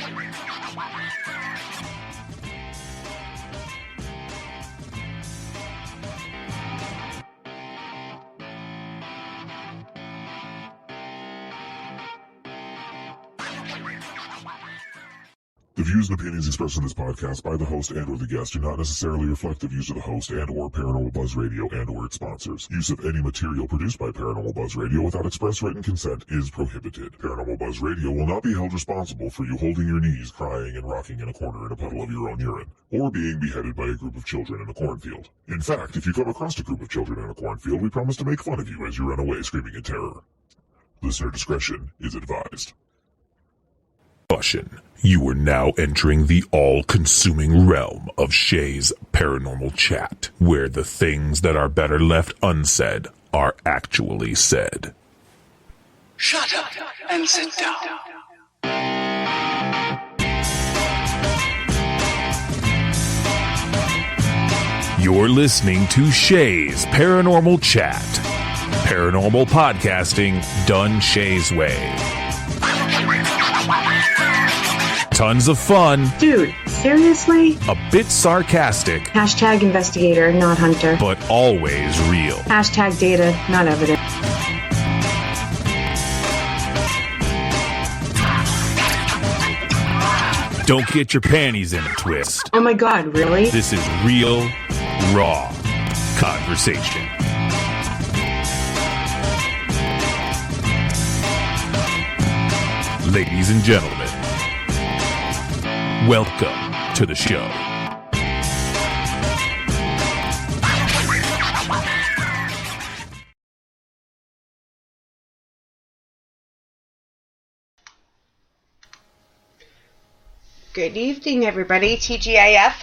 The views and opinions expressed in this podcast by the host and or the guest do not necessarily reflect the views of the host and or Paranormal Buzz Radio and or its sponsors. Use of any material produced by Paranormal Buzz Radio without express written consent is prohibited. Paranormal Buzz Radio will not be held responsible for you holding your knees, crying, and rocking in a corner in a puddle of your own urine, or being beheaded by a group of children in a cornfield. In fact, if you come across a group of children in a cornfield, we promise to make fun of you as you run away screaming in terror. Listener discretion is advised. Caution. You are now entering the all-consuming realm of Shay's Paranormal Chat, where the things that are better left unsaid are actually said. Shut up and sit down. You're listening to Shay's Paranormal Chat. Paranormal podcasting done Shay's way. Tons of fun. Dude, seriously? A bit sarcastic. Hashtag investigator, not hunter. But always real. Hashtag data, not evidence. Don't get your panties in a twist. Oh my god, really? This is real, raw conversation. Ladies and gentlemen, welcome to the show. Good evening, everybody. TGIF.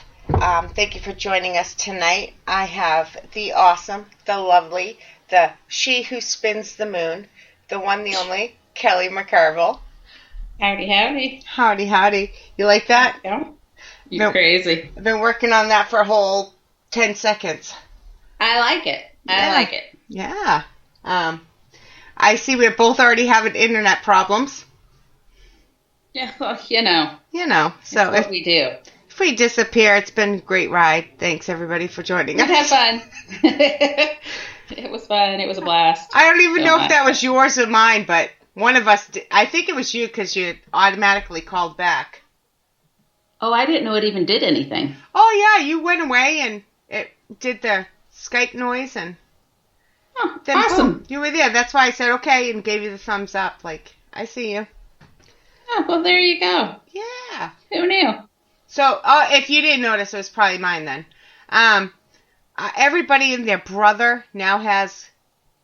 Thank you for joining us tonight. I have the awesome, the lovely, the she who spins the moon, the one, the only, Kelly McCarville. Howdy, howdy. Howdy, howdy. You like that? Yeah. You're crazy. I've been working on that for a whole 10 seconds. I like it. I like it. Yeah. I see we're both already having internet problems. Yeah, well, you know. So what we do. If we disappear, it's been a great ride. Thanks, everybody, for joining us. We had fun. It was fun. It was a blast. I don't even know if that was yours or mine, but one of us did. I think it was you because you automatically called back. Oh, I didn't know it even did anything. Oh, yeah, you went away and it did the Skype noise and then awesome. Boom, you were there. That's why I said okay and gave you the thumbs up. Like, I see you. Oh, well, there you go. Yeah. Who knew? So, if you didn't notice, it was probably mine then. Everybody and their brother now has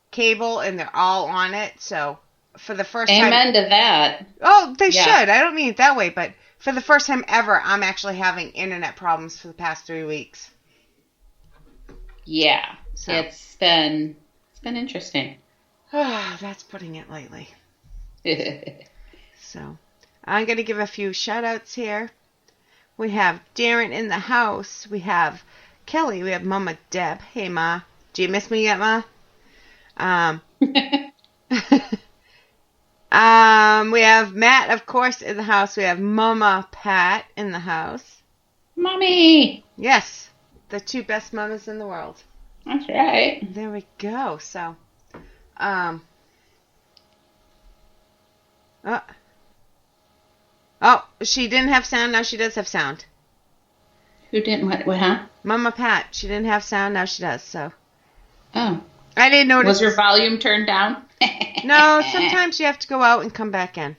cable and they're all on it. So, for the first time. Amen to that. Oh, they should. I don't mean it that way, but for the first time ever, I'm actually having internet problems for the past 3 weeks. Yeah. So. It's been interesting. That's putting it lightly. So, I'm going to give a few shout-outs here. We have Darren in the house. We have Kelly. We have Mama Deb. Hey, Ma. Do you miss me yet, Ma? We have Matt, of course, in the house. We have Mama Pat in the house. Mommy! Yes. The two best mamas in the world. That's right. There we go. So, she didn't have sound. Now she does have sound. Who didn't? What, huh? Mama Pat. She didn't have sound. Now she does. So. Oh. I didn't notice. Was your volume turned down? No, sometimes you have to go out and come back in.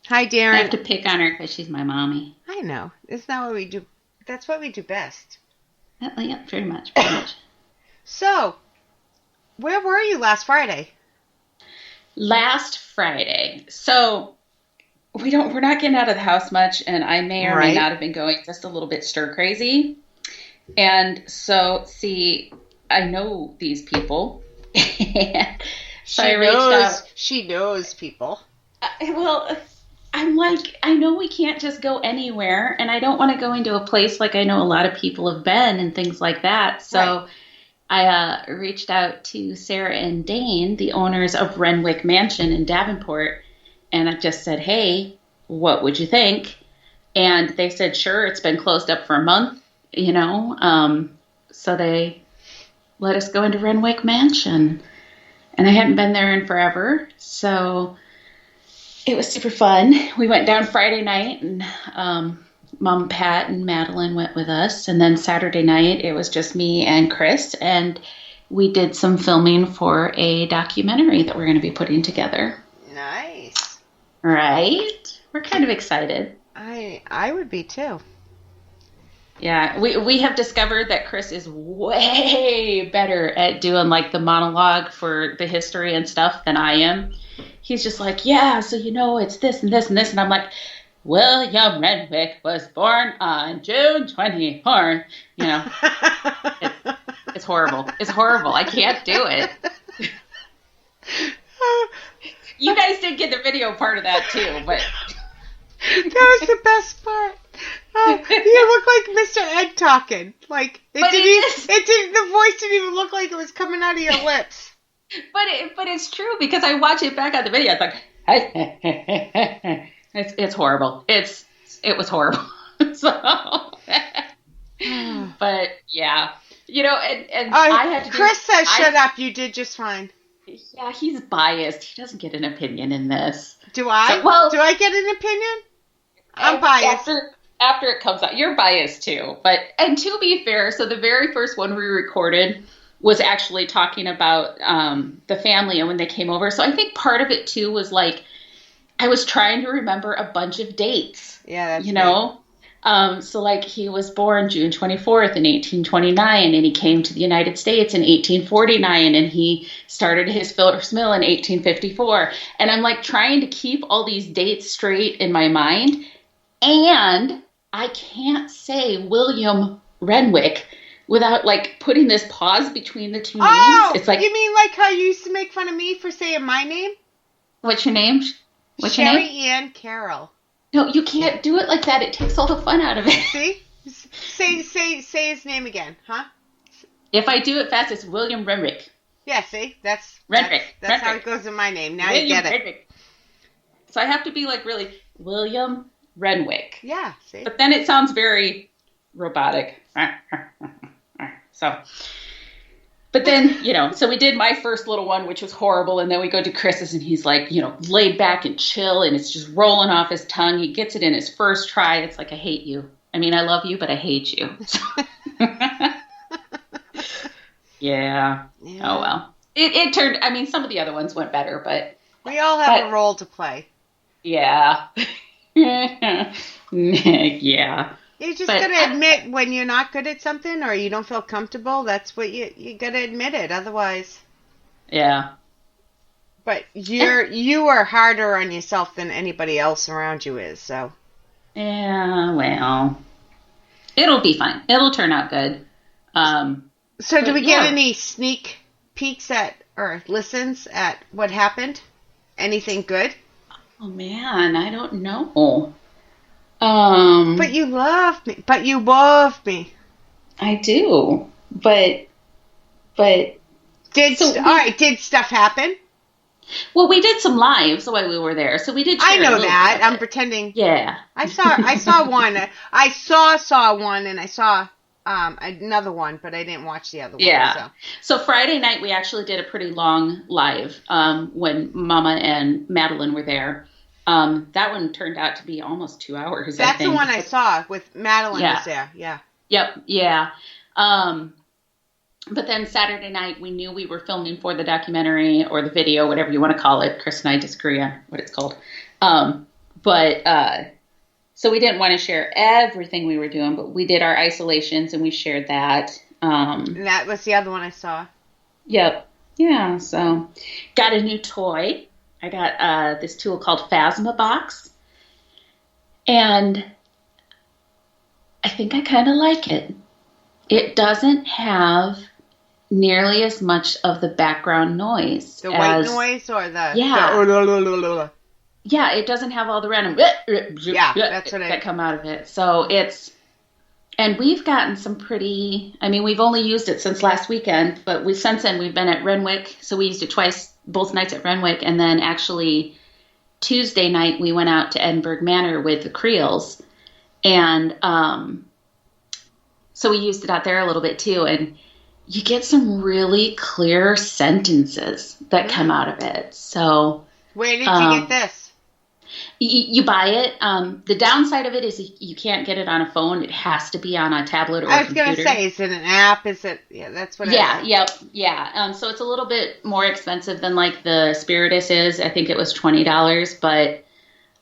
Hi, Darren. I have to pick on her because she's my mommy. I know. Isn't that what we do? That's what we do best. Yeah, very much. So, where were you last Friday? Last Friday. So, we're not getting out of the house much, and I may or may not have been going just a little bit stir crazy. And so, see, I know these people. She knows people. Well, I'm like, I know we can't just go anywhere, and I don't want to go into a place like I know a lot of people have been and things like that. So I reached out to Sarah and Dane, the owners of Renwick Mansion in Davenport, And I just said, hey, what would you think? And they said, sure, it's been closed up for a month, so they let us go into Renwick Mansion. And I hadn't been there in forever, so it was super fun. We went down Friday night, and Mom, Pat, and Madeline went with us. And then Saturday night, it was just me and Chris, and we did some filming for a documentary that we're going to be putting together. Nice. Right? We're kind of excited. I would be too. Yeah, we have discovered that Chris is way better at doing like the monologue for the history and stuff than I am. He's just like, yeah, so it's this and this and this. And I'm like, William Renwick was born on June 24th. It's horrible. It's horrible. I can't do it. You guys did get the video part of that too, but that was the best part. You look like Mr. Ed talking. Like the voice didn't even look like it was coming out of your lips. But it's true because I watch it back on the video. It's like it's horrible. It was horrible. So, but yeah, and I had to. Chris says, "Shut up! You did just fine." Yeah, he's biased. He doesn't get an opinion in this. Do I? So, do I get an opinion? I'm biased. After it comes out, you're biased too. And to be fair, so the very first one we recorded was actually talking about the family and when they came over. So I think part of it too was like I was trying to remember a bunch of dates. Yeah, that's So like he was born June 24th in 1829, and he came to the United States in 1849, and he started his first mill in 1854. And I'm like trying to keep all these dates straight in my mind, and I can't say William Renwick without like putting this pause between the two names. It's like, you mean like how you used to make fun of me for saying my name? What's your name? Sherry Ann Carroll. No, you can't do it like that. It takes all the fun out of it. See? Say his name again, huh? If I do it fast, it's William Renwick. Yeah, see? That's Renwick. That's how it goes in my name. Now William you get it. Renwick. So I have to be like really William Renwick. Yeah, see? But then it sounds very robotic. So, but then, so we did my first little one, which was horrible. And then we go to Chris's and he's like, laid back and chill. And it's just rolling off his tongue. He gets it in his first try. It's like, I hate you. I mean, I love you, but I hate you. Yeah. Oh, well. It turned, I mean, some of the other ones went better, but. We all have a role to play. Yeah. Yeah. You just gotta admit when you're not good at something or you don't feel comfortable. That's what you gotta admit it. Otherwise, yeah. But you are harder on yourself than anybody else around you is. So yeah, well, it'll be fine. It'll turn out good. So do we get any sneak peeks at or listens at what happened? Anything good? Oh man, I don't know. But you love me. But you love me. I do. But did stuff happen? Well, we did some lives while we were there, so we did. I know that. I'm pretending. Yeah. I saw one. I saw one, and I saw another one, but I didn't watch the other one. Yeah. So Friday night we actually did a pretty long live when Mama and Madeline were there. That one turned out to be almost 2 hours. That's I think. The one I saw with Madeline was there. Yeah. Yep. Yeah. But then Saturday night we knew we were filming for the documentary or the video, whatever you want to call it. Chris and I disagree on what it's called. So we didn't want to share everything we were doing, but we did our isolations and we shared that. And that was the other one I saw. Yep. Yeah. So got a new toy. I got this tool called Phasma Box, and I think I kind of like it. It doesn't have nearly as much of the background noise. The white noise or the... Yeah. Yeah, it doesn't have all the random... Yeah, that's what that come out of it. So it's... And we've gotten some pretty... I mean, we've only used it since last weekend, but since then we've been at Renwick, so we used it twice, both nights at Renwick, and then actually Tuesday night, we went out to Edinburgh Manor with the Creoles. And so we used it out there a little bit too. And you get some really clear sentences that come out of it. So where did you get this? You buy it. The downside of it is you can't get it on a phone. It has to be on a tablet or a computer. I was going to say, is it an app? Is it? Yeah, that's what. Yeah. So it's a little bit more expensive than like the Spiritus is. I think it was $20, but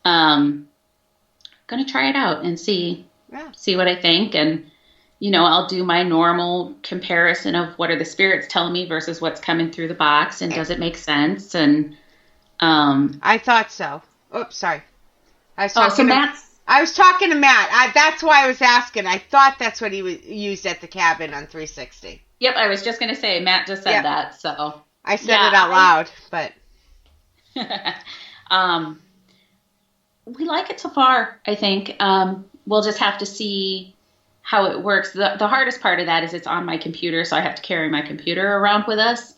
gonna try it out and see what I think. And I'll do my normal comparison of what are the spirits telling me versus what's coming through the box, and does it make sense? And I thought so. Oops, sorry. I was talking to Matt. That's why I was asking. I thought that's what he used at the cabin on 360. Yep, I was just going to say, Matt just said that, so. I said it out loud, but. We like it so far, I think. We'll just have to see how it works. The hardest part of that is it's on my computer, so I have to carry my computer around with us,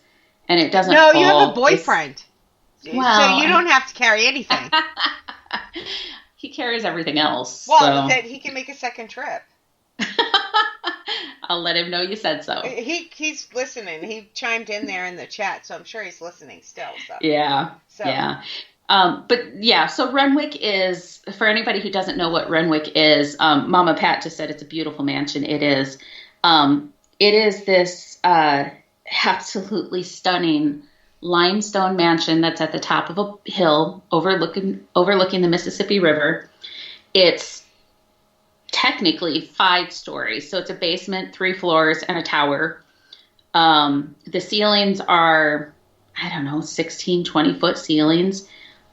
and it doesn't No, you have a boyfriend. Well, so you don't have to carry anything. He carries everything else. Well, then he can make a second trip. I'll let him know you said so. He's listening. He chimed in there in the chat, so I'm sure he's listening still. So. Yeah. So. Yeah. So Renwick is, for anybody who doesn't know what Renwick is, Mama Pat just said it's a beautiful mansion. It is. It is this absolutely stunning limestone mansion that's at the top of a hill overlooking the Mississippi River. It's technically 5 stories, so it's a basement, 3 floors, and a tower. The ceilings are, 16, 20-foot ceilings,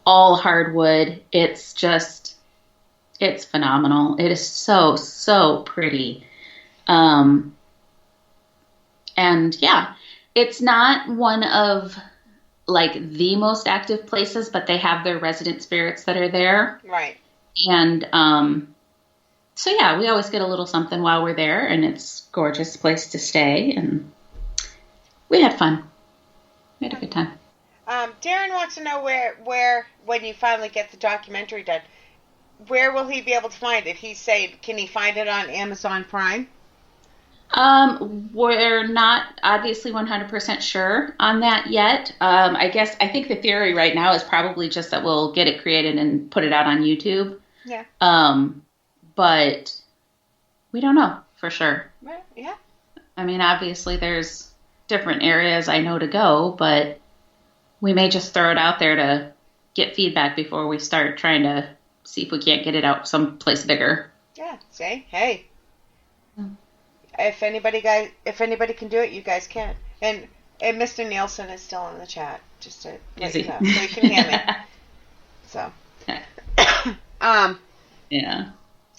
all hardwood. It's phenomenal. It is so, so pretty. And yeah, it's not one of like the most active places, but they have their resident spirits that are there. Right. And so yeah, we always get a little something while we're there, and it's a gorgeous place to stay, and we had fun. We had a good time. Darren wants to know where when you finally get the documentary done, where will he be able to find it? Can he find it on Amazon Prime? We're not obviously 100% sure on that yet. I think the theory right now is probably just that we'll get it created and put it out on YouTube. Yeah. But we don't know for sure. Right. Yeah. I mean, obviously there's different areas I know to go, but we may just throw it out there to get feedback before we start trying to see if we can't get it out someplace bigger. Yeah. Say, hey. If anybody can do it, you guys can. And Mr. Nielsen is still in the chat, just to let you know, so you can hear me. So, yeah.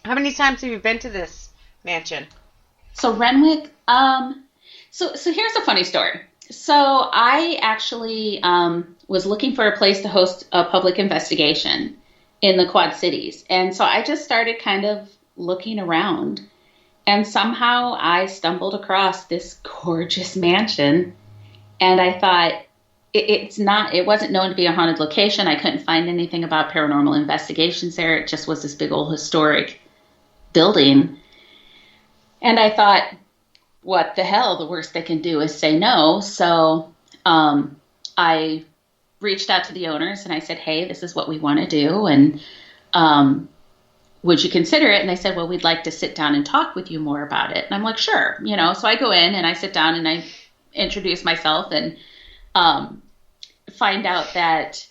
How many times have you been to this mansion? So Renwick. So here's a funny story. So I actually was looking for a place to host a public investigation in the Quad Cities, and so I just started kind of looking around. And somehow I stumbled across this gorgeous mansion, and I thought it wasn't known to be a haunted location. I couldn't find anything about paranormal investigations there. It just was this big old historic building. And I thought, what the hell? The worst they can do is say no. So I reached out to the owners and I said, hey, this is what we want to do. And would you consider it? And they said, well, we'd like to sit down and talk with you more about it. And I'm like, sure. So I go in and I sit down and I introduce myself and find out that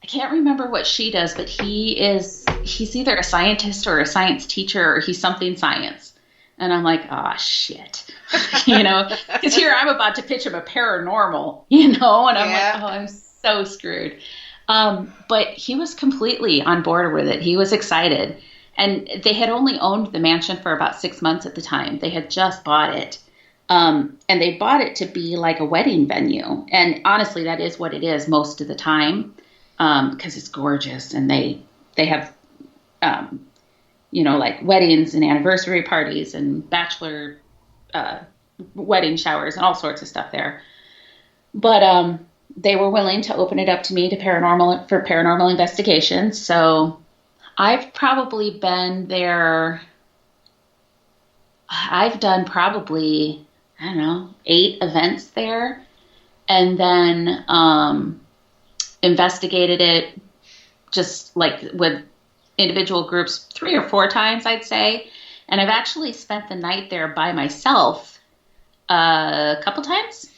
I can't remember what she does, but he's either a scientist or a science teacher, or he's something science. And I'm like, oh, shit. Because here I'm about to pitch him a paranormal, and I'm like, oh, I'm so screwed. But he was completely on board with it. He was excited. And they had only owned the mansion for about 6 months at the time. They had just bought it. And they bought it to be like a wedding venue. And honestly, that is what it is most of the time, because it's gorgeous. And they have, like weddings and anniversary parties and bachelor wedding showers and all sorts of stuff there. But they were willing to open it up to me to paranormal investigations. So I've probably been there. I've done probably, I don't know, 8 events there, and then investigated it just like with individual groups 3 or 4 times, I'd say. And I've actually spent the night there by myself a couple times.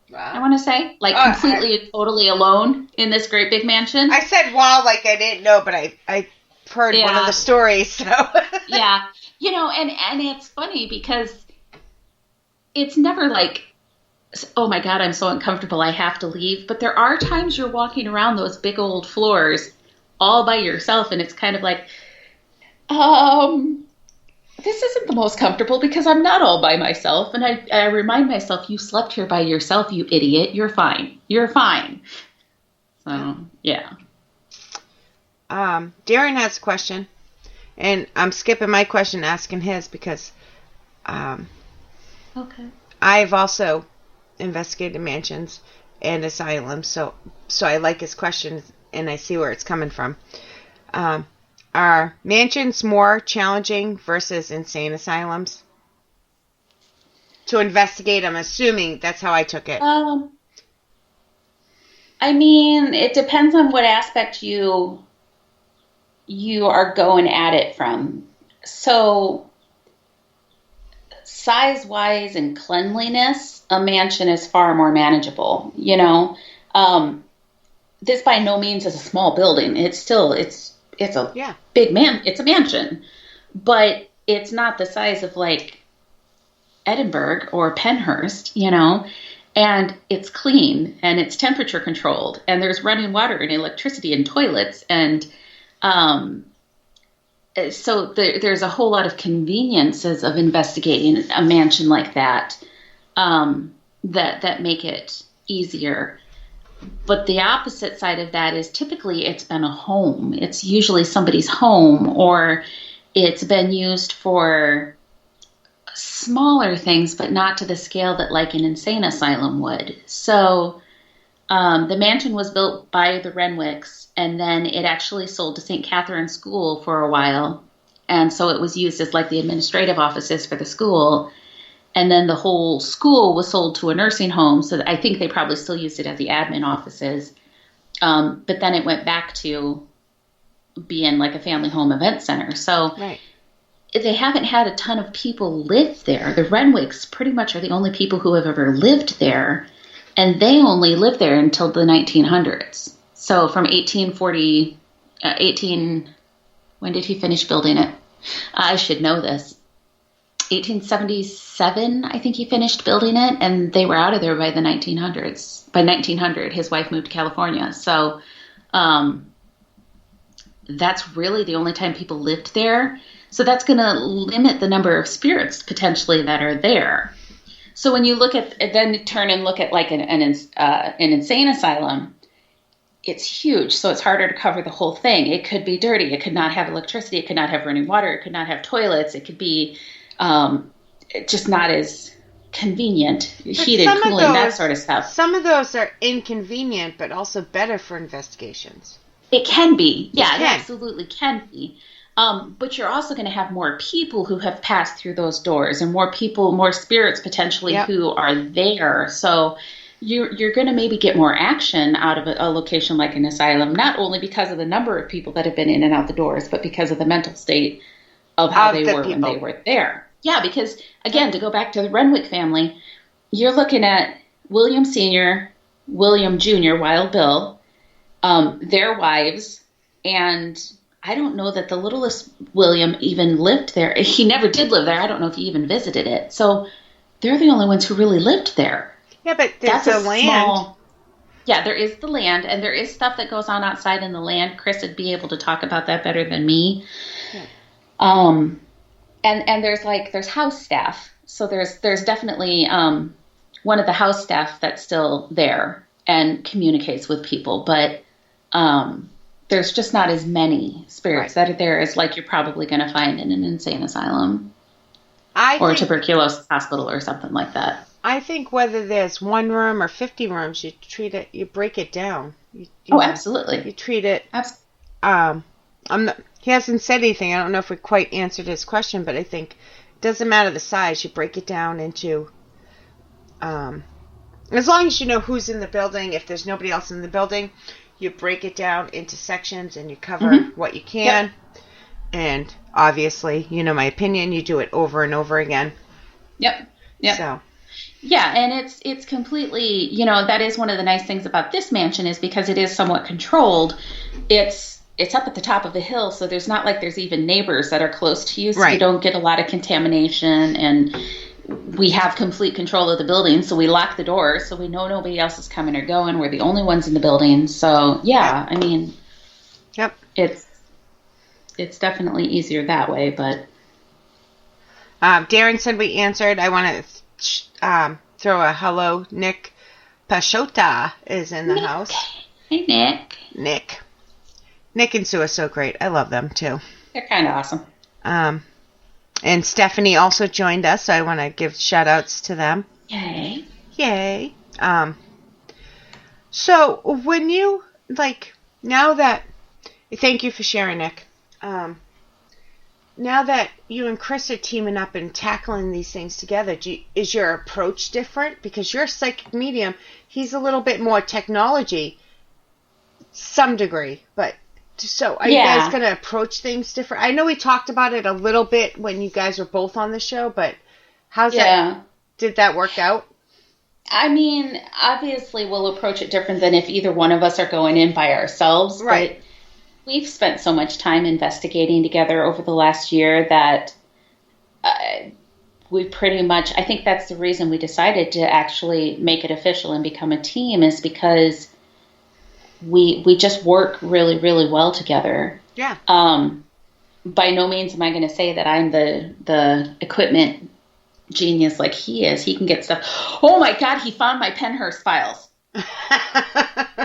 Wow. I want to say, like, completely and totally alone in this great big mansion. I said, wow, like I didn't know, but I heard one of the stories, so. Yeah. You know, and it's funny because it's never like, oh my God, I'm so uncomfortable, I have to leave. But there are times you're walking around those big old floors all by yourself, and it's kind of like, this isn't the most comfortable because I'm not all by myself. And I remind myself, you slept here by yourself, you idiot. You're fine. You're fine. So, yeah. Darren has a question. And I'm skipping my question, asking his because okay. I've also investigated mansions and asylums. So I like his question, and I see where it's coming from. Are mansions more challenging versus insane asylums? To investigate, I'm assuming that's how I took it. I mean, it depends on what aspect you are going at it from. So, size-wise and cleanliness, a mansion is far more manageable. You know, this by no means is a small building. It's a big it's a mansion, but it's not the size of like Edinburgh or Penhurst, you know, and it's clean and it's temperature controlled and there's running water and electricity and toilets. And, so there's a whole lot of conveniences of investigating a mansion like that, that make it easier. But the opposite side of that is typically it's been a home. It's usually somebody's home, or it's been used for smaller things, but not to the scale that like an insane asylum would. So the mansion was built by the Renwicks, and then it actually sold to St. Catherine's School for a while. And so it was used as like the administrative offices for the school. And then the whole school was sold to a nursing home. So I think they probably still used it as the admin offices. But then it went back to being like a family home event center. So they haven't had a ton of people live there. The Renwicks pretty much are the only people who have ever lived there. And they only lived there until the 1900s. So from 1840, when did he finish building it? I should know this. 1877, I think he finished building it, and they were out of there by the 1900s. By 1900, his wife moved to California. So that's really the only time people lived there. So that's going to limit the number of spirits potentially that are there. So when you look at, then turn and look at like an insane asylum, it's huge. So it's harder to cover the whole thing. It could be dirty. It could not have electricity. It could not have running water. It could not have toilets. It could be just not as convenient, heated, cooling, that sort of stuff. Some of those are inconvenient, but also better for investigations. It can be. Yeah, it absolutely can be. But you're also going to have more people who have passed through those doors, and more people, more spirits potentially who are there. So you're going to maybe get more action out of a location like an asylum, not only because of the number of people that have been in and out the doors, but because of the mental state of how they were when they were there. Yeah, because, again, to go back to the Renwick family, you're looking at William Sr., William Jr., Wild Bill, their wives, and I don't know that the littlest William even lived there. He never did live there. I don't know if he even visited it. So they're the only ones who really lived there. Yeah, but there's the land. Yeah, there is the land, and there is stuff that goes on outside in the land. Chris would be able to talk about that better than me. Yeah. And there's house staff. So there's definitely one of the house staff that's still there and communicates with people, but there's just not as many spirits that are there as like you're probably going to find in an insane asylum or a tuberculosis hospital or something like that. I think whether there's one room or 50 rooms, you break it down. Absolutely. You treat it. Absolutely. He hasn't said anything. I don't know if we quite answered his question, but I think it doesn't matter the size. You break it down into, as long as you know who's in the building. If there's nobody else in the building, you break it down into sections and you cover what you can. Yep. And obviously, my opinion, you do it over and over again. Yep. So. Yeah, and it's completely, that is one of the nice things about this mansion is because it is somewhat controlled. It's up at the top of a hill, so there's not like there's even neighbors that are close to you, so you don't get a lot of contamination, and we have complete control of the building, so we lock the doors, so we know nobody else is coming or going. We're the only ones in the building, so I mean, it's definitely easier that way, but. Darren said we answered. I want to throw a hello. Nick Pashota is in the house. Hey, Nick. Nick and Sue are so great. I love them, too. They're kind of awesome. And Stephanie also joined us, so I want to give shout-outs to them. Yay. So, when you, now that... Thank you for sharing, Nick. Now that you and Chris are teaming up and tackling these things together, is your approach different? Because you're a psychic medium. He's a little bit more technology, some degree. But so are you guys going to approach things different? I know we talked about it a little bit when you guys were both on the show, but how's that? Did that work out? I mean, obviously we'll approach it different than if either one of us are going in by ourselves. Right. But we've spent so much time investigating together over the last year that we pretty much, I think that's the reason we decided to actually make it official and become a team, is because we just work really, really well together. Yeah. By no means am I going to say that I'm the equipment genius like he is. He can get stuff. Oh my God, he found my Penhurst files.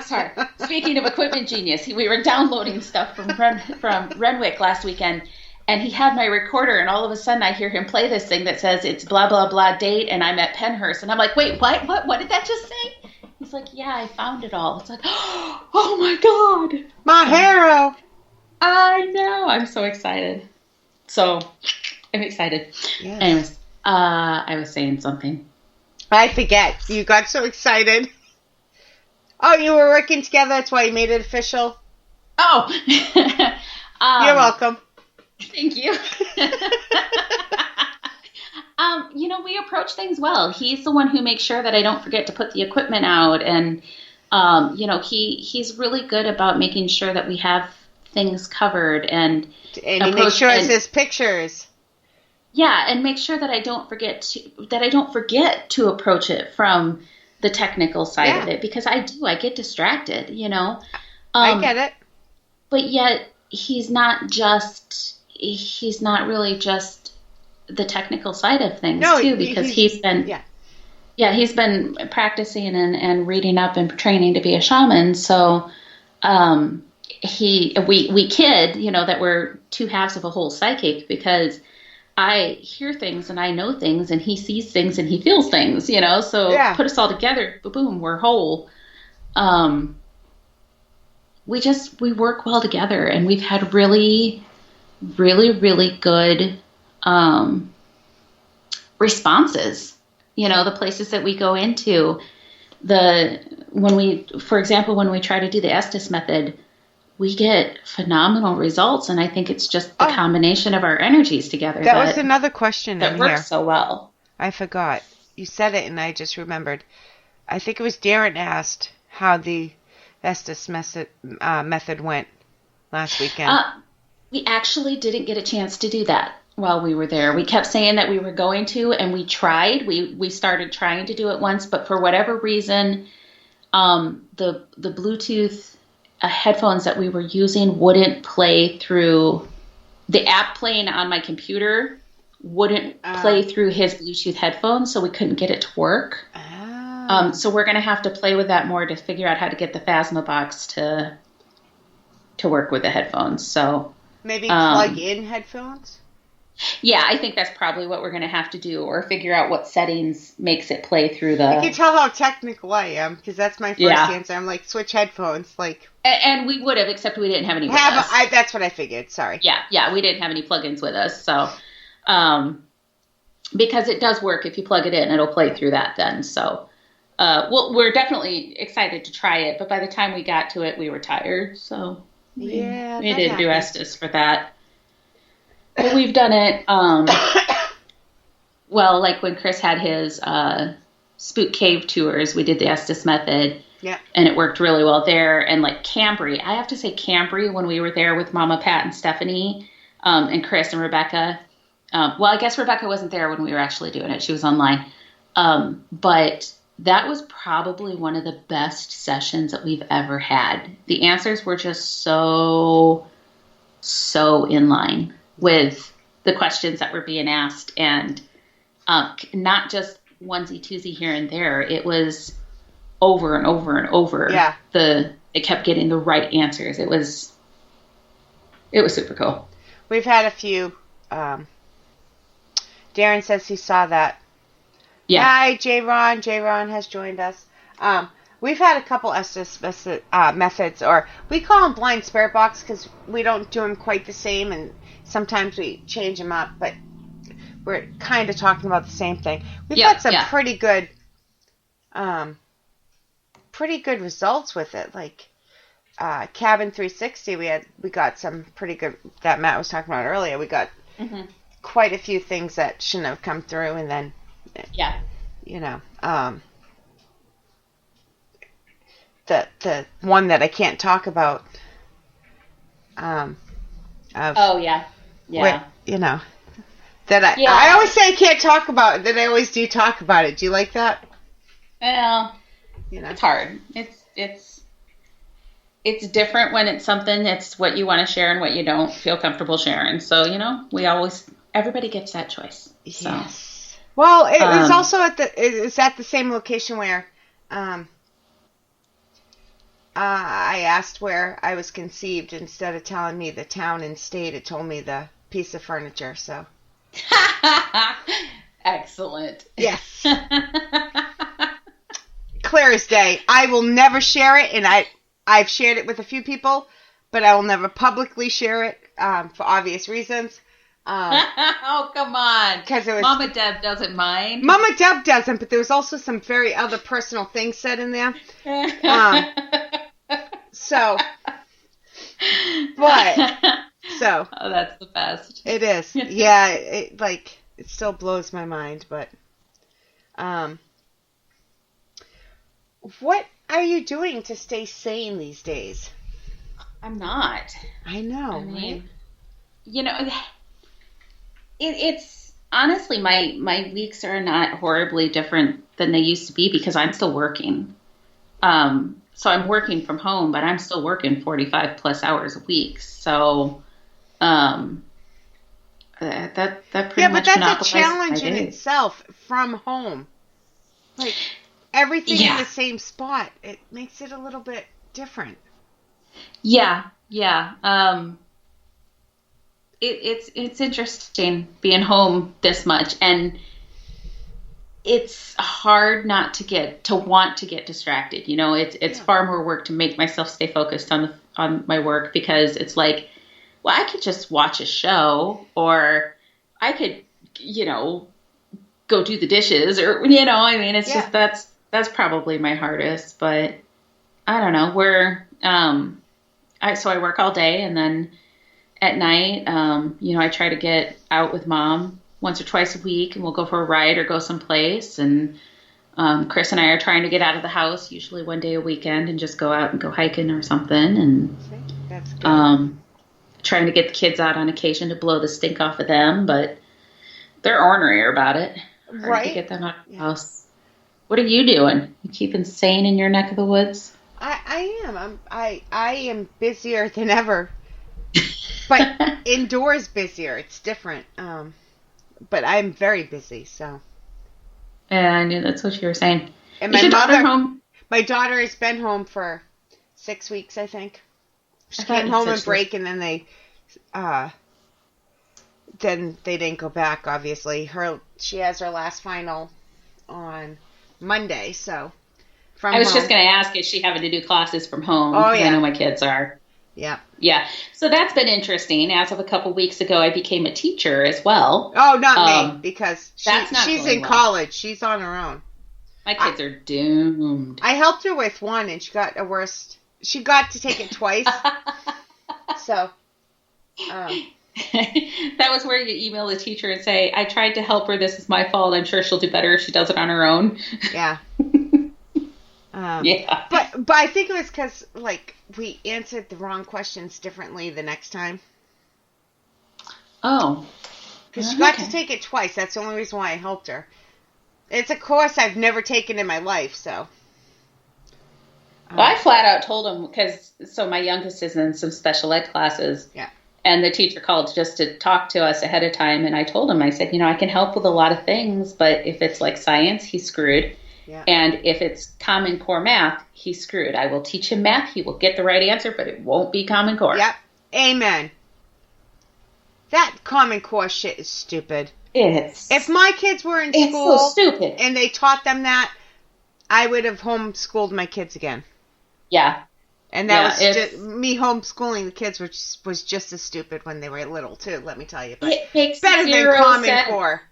Sorry. Speaking of equipment genius, we were downloading stuff from Renwick last weekend, and he had my recorder, and all of a sudden I hear him play this thing that says it's blah blah blah date, and I'm at Penhurst, and I'm like, wait, what did that just say? He's like, yeah, I found it all. It's like, oh my God, my hero. I know. I'm so excited. So I'm excited. Yes. Anyways, I was saying something. I forget. You got so excited. Oh, you were working together. That's why you made it official. Oh, you're welcome. Thank you. We approach things well. He's the one who makes sure that I don't forget to put the equipment out, and he's really good about making sure that we have things covered and he makes sure there's pictures. Yeah, and make sure that I don't forget to approach it from the technical side of it, because I get distracted, I get it. But yet he's not really just the technical side of things too, because he's been practicing and reading up and training to be a shaman. So we kid, that we're two halves of a whole psychic, because I hear things and I know things, and he sees things and he feels things, so put us all together, boom, we're whole. We work well together, and we've had really, really, really good responses. The places that we go into, for example, when we try to do the Estes method, we get phenomenal results, and I think it's just the combination of our energies together. That was another question that works so well. I forgot. You said it, and I just remembered. I think it was Darren asked how the Estes method went last weekend. We actually didn't get a chance to do that while we were there. We kept saying that we were going to, and we tried. We started trying to do it once, but for whatever reason, the Bluetooth headphones that we were using wouldn't play through. The app playing on my computer wouldn't play through his Bluetooth headphones, so we couldn't get it to work. So we're going to have to play with that more to figure out how to get the Phasma box to work with the headphones. So maybe plug in headphones? Yeah, I think that's probably what we're going to have to do, or figure out what settings makes it play through You the. can tell how technical I am, because that's my first answer. I'm like, switch headphones. Like, and we would have, except we didn't have any with us. That's what I figured. Sorry. Yeah, we didn't have any plugins with us. So, because it does work. If you plug it in, it'll play through that then. So, well, we're definitely excited to try it. But by the time we got to it, we were tired. So, we didn't do Estes for that. But we've done it, well, like when Chris had his Spook Cave tours, we did the Estes method. Yeah. And it worked really well there. And like Cambry, I have to say Cambry, when we were there with Mama Pat and Stephanie and Chris and Rebecca. Well, I guess Rebecca wasn't there when we were actually doing it. She was online. But that was probably one of the best sessions that we've ever had. The answers were just so in line with the questions that were being asked, and not just onesie twosie here and there. It was over and over and over. Yeah. It kept getting the right answers. It was super cool. We've had a few. Darren says he saw that. Yeah. Hi, J-Ron. J-Ron has joined us. We've had a couple Estes methods, or we call them blind spirit box, because we don't do them quite the same, and sometimes we change them up, but we're kind of talking about the same thing. We've had some pretty good results with it. Like Cabin 360, we got some pretty good, that Matt was talking about earlier. We got quite a few things that shouldn't have come through, and then the one that I can't talk about. Where, that I always say I can't talk about it, then I always do talk about it. Do you like that? Well, it's hard. It's different when it's something that's what you want to share and what you don't feel comfortable sharing. So, everybody gets that choice. So. Yes. Well, it was also at the same location where I asked where I was conceived. Instead of telling me the town and state, it told me the piece of furniture. So. Excellent. Yes. Clear as day. I will never share it, and I've shared it with a few people, but I will never publicly share it for obvious reasons. Oh, come on. Because Mama Deb doesn't mind. Mama Deb doesn't, but there was also some very other personal things said in there. Oh, that's the best. It is. Yeah, it still blows my mind, but what are you doing to stay sane these days? I'm not. I know, right? It's honestly, my weeks are not horribly different than they used to be, because I'm still working. So I'm working from home, but I'm still working 45 plus hours a week. So, that pretty much. Yeah, but that's a challenge in itself from home. Like everything in the same spot, it makes it a little bit different. Yeah. It's interesting being home this much, and it's hard not to want to get distracted. It's far more work to make myself stay focused on my work, because it's like, well, I could just watch a show, or I could, go do the dishes, or it's just that's probably my hardest. But I don't know. So I work all day, and then at night, I try to get out with Mom once or twice a week, and we'll go for a ride or go someplace. And Chris and I are trying to get out of the house, usually one day a weekend, and just go out and go hiking or something. And that's good. Trying to get the kids out on occasion to blow the stink off of them, but they're ornery about it. Hard to get them out of the house. What are you doing? You keeping sane in your neck of the woods? I am. I am busier than ever. But indoors busier. It's different. But I'm very busy, so. Yeah, I knew that's what you were saying. And Is your daughter home? My daughter has been home for 6 weeks, I think. She came home on break, and then then they didn't go back, obviously. She has her last final on Monday, so from I was home. just going to ask, is she having to do classes from home? Oh, yeah. I know my kids are. Yeah. Yeah. So that's been interesting. As of a couple weeks ago, I became a teacher as well. Oh, not me, because she's in well. college. She's on her own. My kids are doomed. I helped her with one, and she got she got to take it twice. So, that was where you email the teacher and say, I tried to help her. This is my fault. I'm sure she'll do better if she does it on her own. Yeah. Yeah. But I think it was because, like, we answered the wrong questions differently the next time. Oh. Because she got to take it twice. That's the only reason why I helped her. It's a course I've never taken in my life, so. Well, I flat out told him, because my youngest is in some special ed classes. Yeah. And the teacher called just to talk to us ahead of time. And I told him, I said, I can help with a lot of things, but if it's like science, he's screwed. Yeah. And if it's Common Core math, he's screwed. I will teach him math. He will get the right answer, but it won't be Common Core. Yep. Amen. That Common Core shit is stupid. If my kids were in school so stupid. And they taught them that, I would have homeschooled my kids again. Yeah. And that was just me homeschooling the kids, which was just as stupid when they were little too. Let me tell you, but it makes better than Common Core.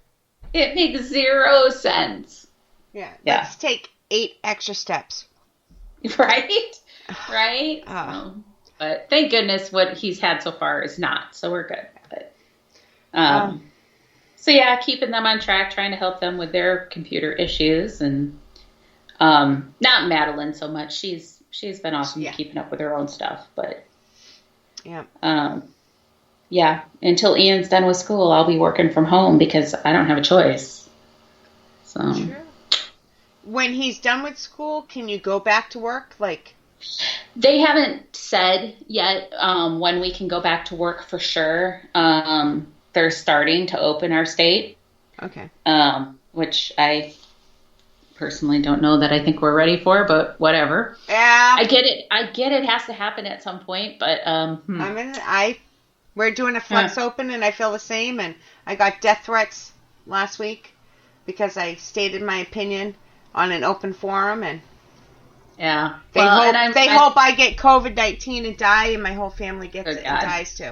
It makes 0 sense. Yeah. Let's take 8 extra steps. Right. But thank goodness what he's had so far is not, so we're good. But so yeah, keeping them on track, trying to help them with their computer issues, and not Madeline so much. She's been awesome keeping up with her own stuff, but yeah, until Ian's done with school, I'll be working from home because I don't have a choice. So sure. When he's done with school, can you go back to work? Like, they haven't said yet when we can go back to work for sure. They're starting to open our state. Okay. Which I personally don't know that I think we're ready for, but whatever. Yeah. I get it has to happen at some point, but we're doing a flex open, and I feel the same, and I got death threats last week because I stated my opinion on an open forum, and they hope I get COVID-19 and die, and my whole family gets it and dies too.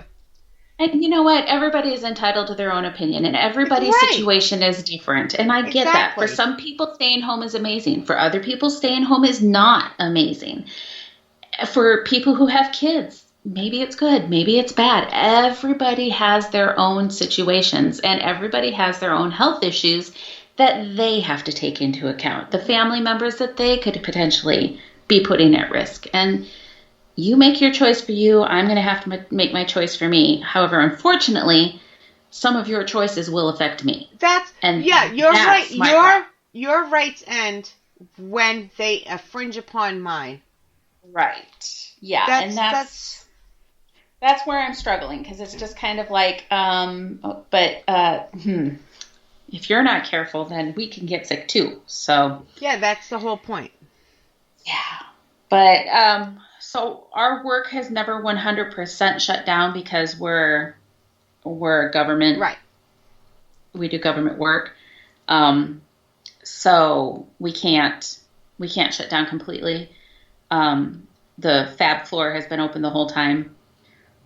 And you know what? Everybody is entitled to their own opinion, and everybody's situation is different. And I get that. For some people, staying home is amazing. For other people, staying home is not amazing. For people who have kids, maybe it's good, maybe it's bad. Everybody has their own situations, and everybody has their own health issues that they have to take into account. The family members that they could potentially be putting at risk. And you make your choice for you. I'm going to have to make my choice for me. However, unfortunately, some of your choices will affect me. Your rights end when they infringe upon mine. Right. Yeah. That's where I'm struggling, because it's just kind of like, if you're not careful, then we can get sick too. So yeah, that's the whole point. Yeah. But so our work has never 100% shut down because we're government. Right. We do government work. So we can't shut down completely. The fab floor has been open the whole time,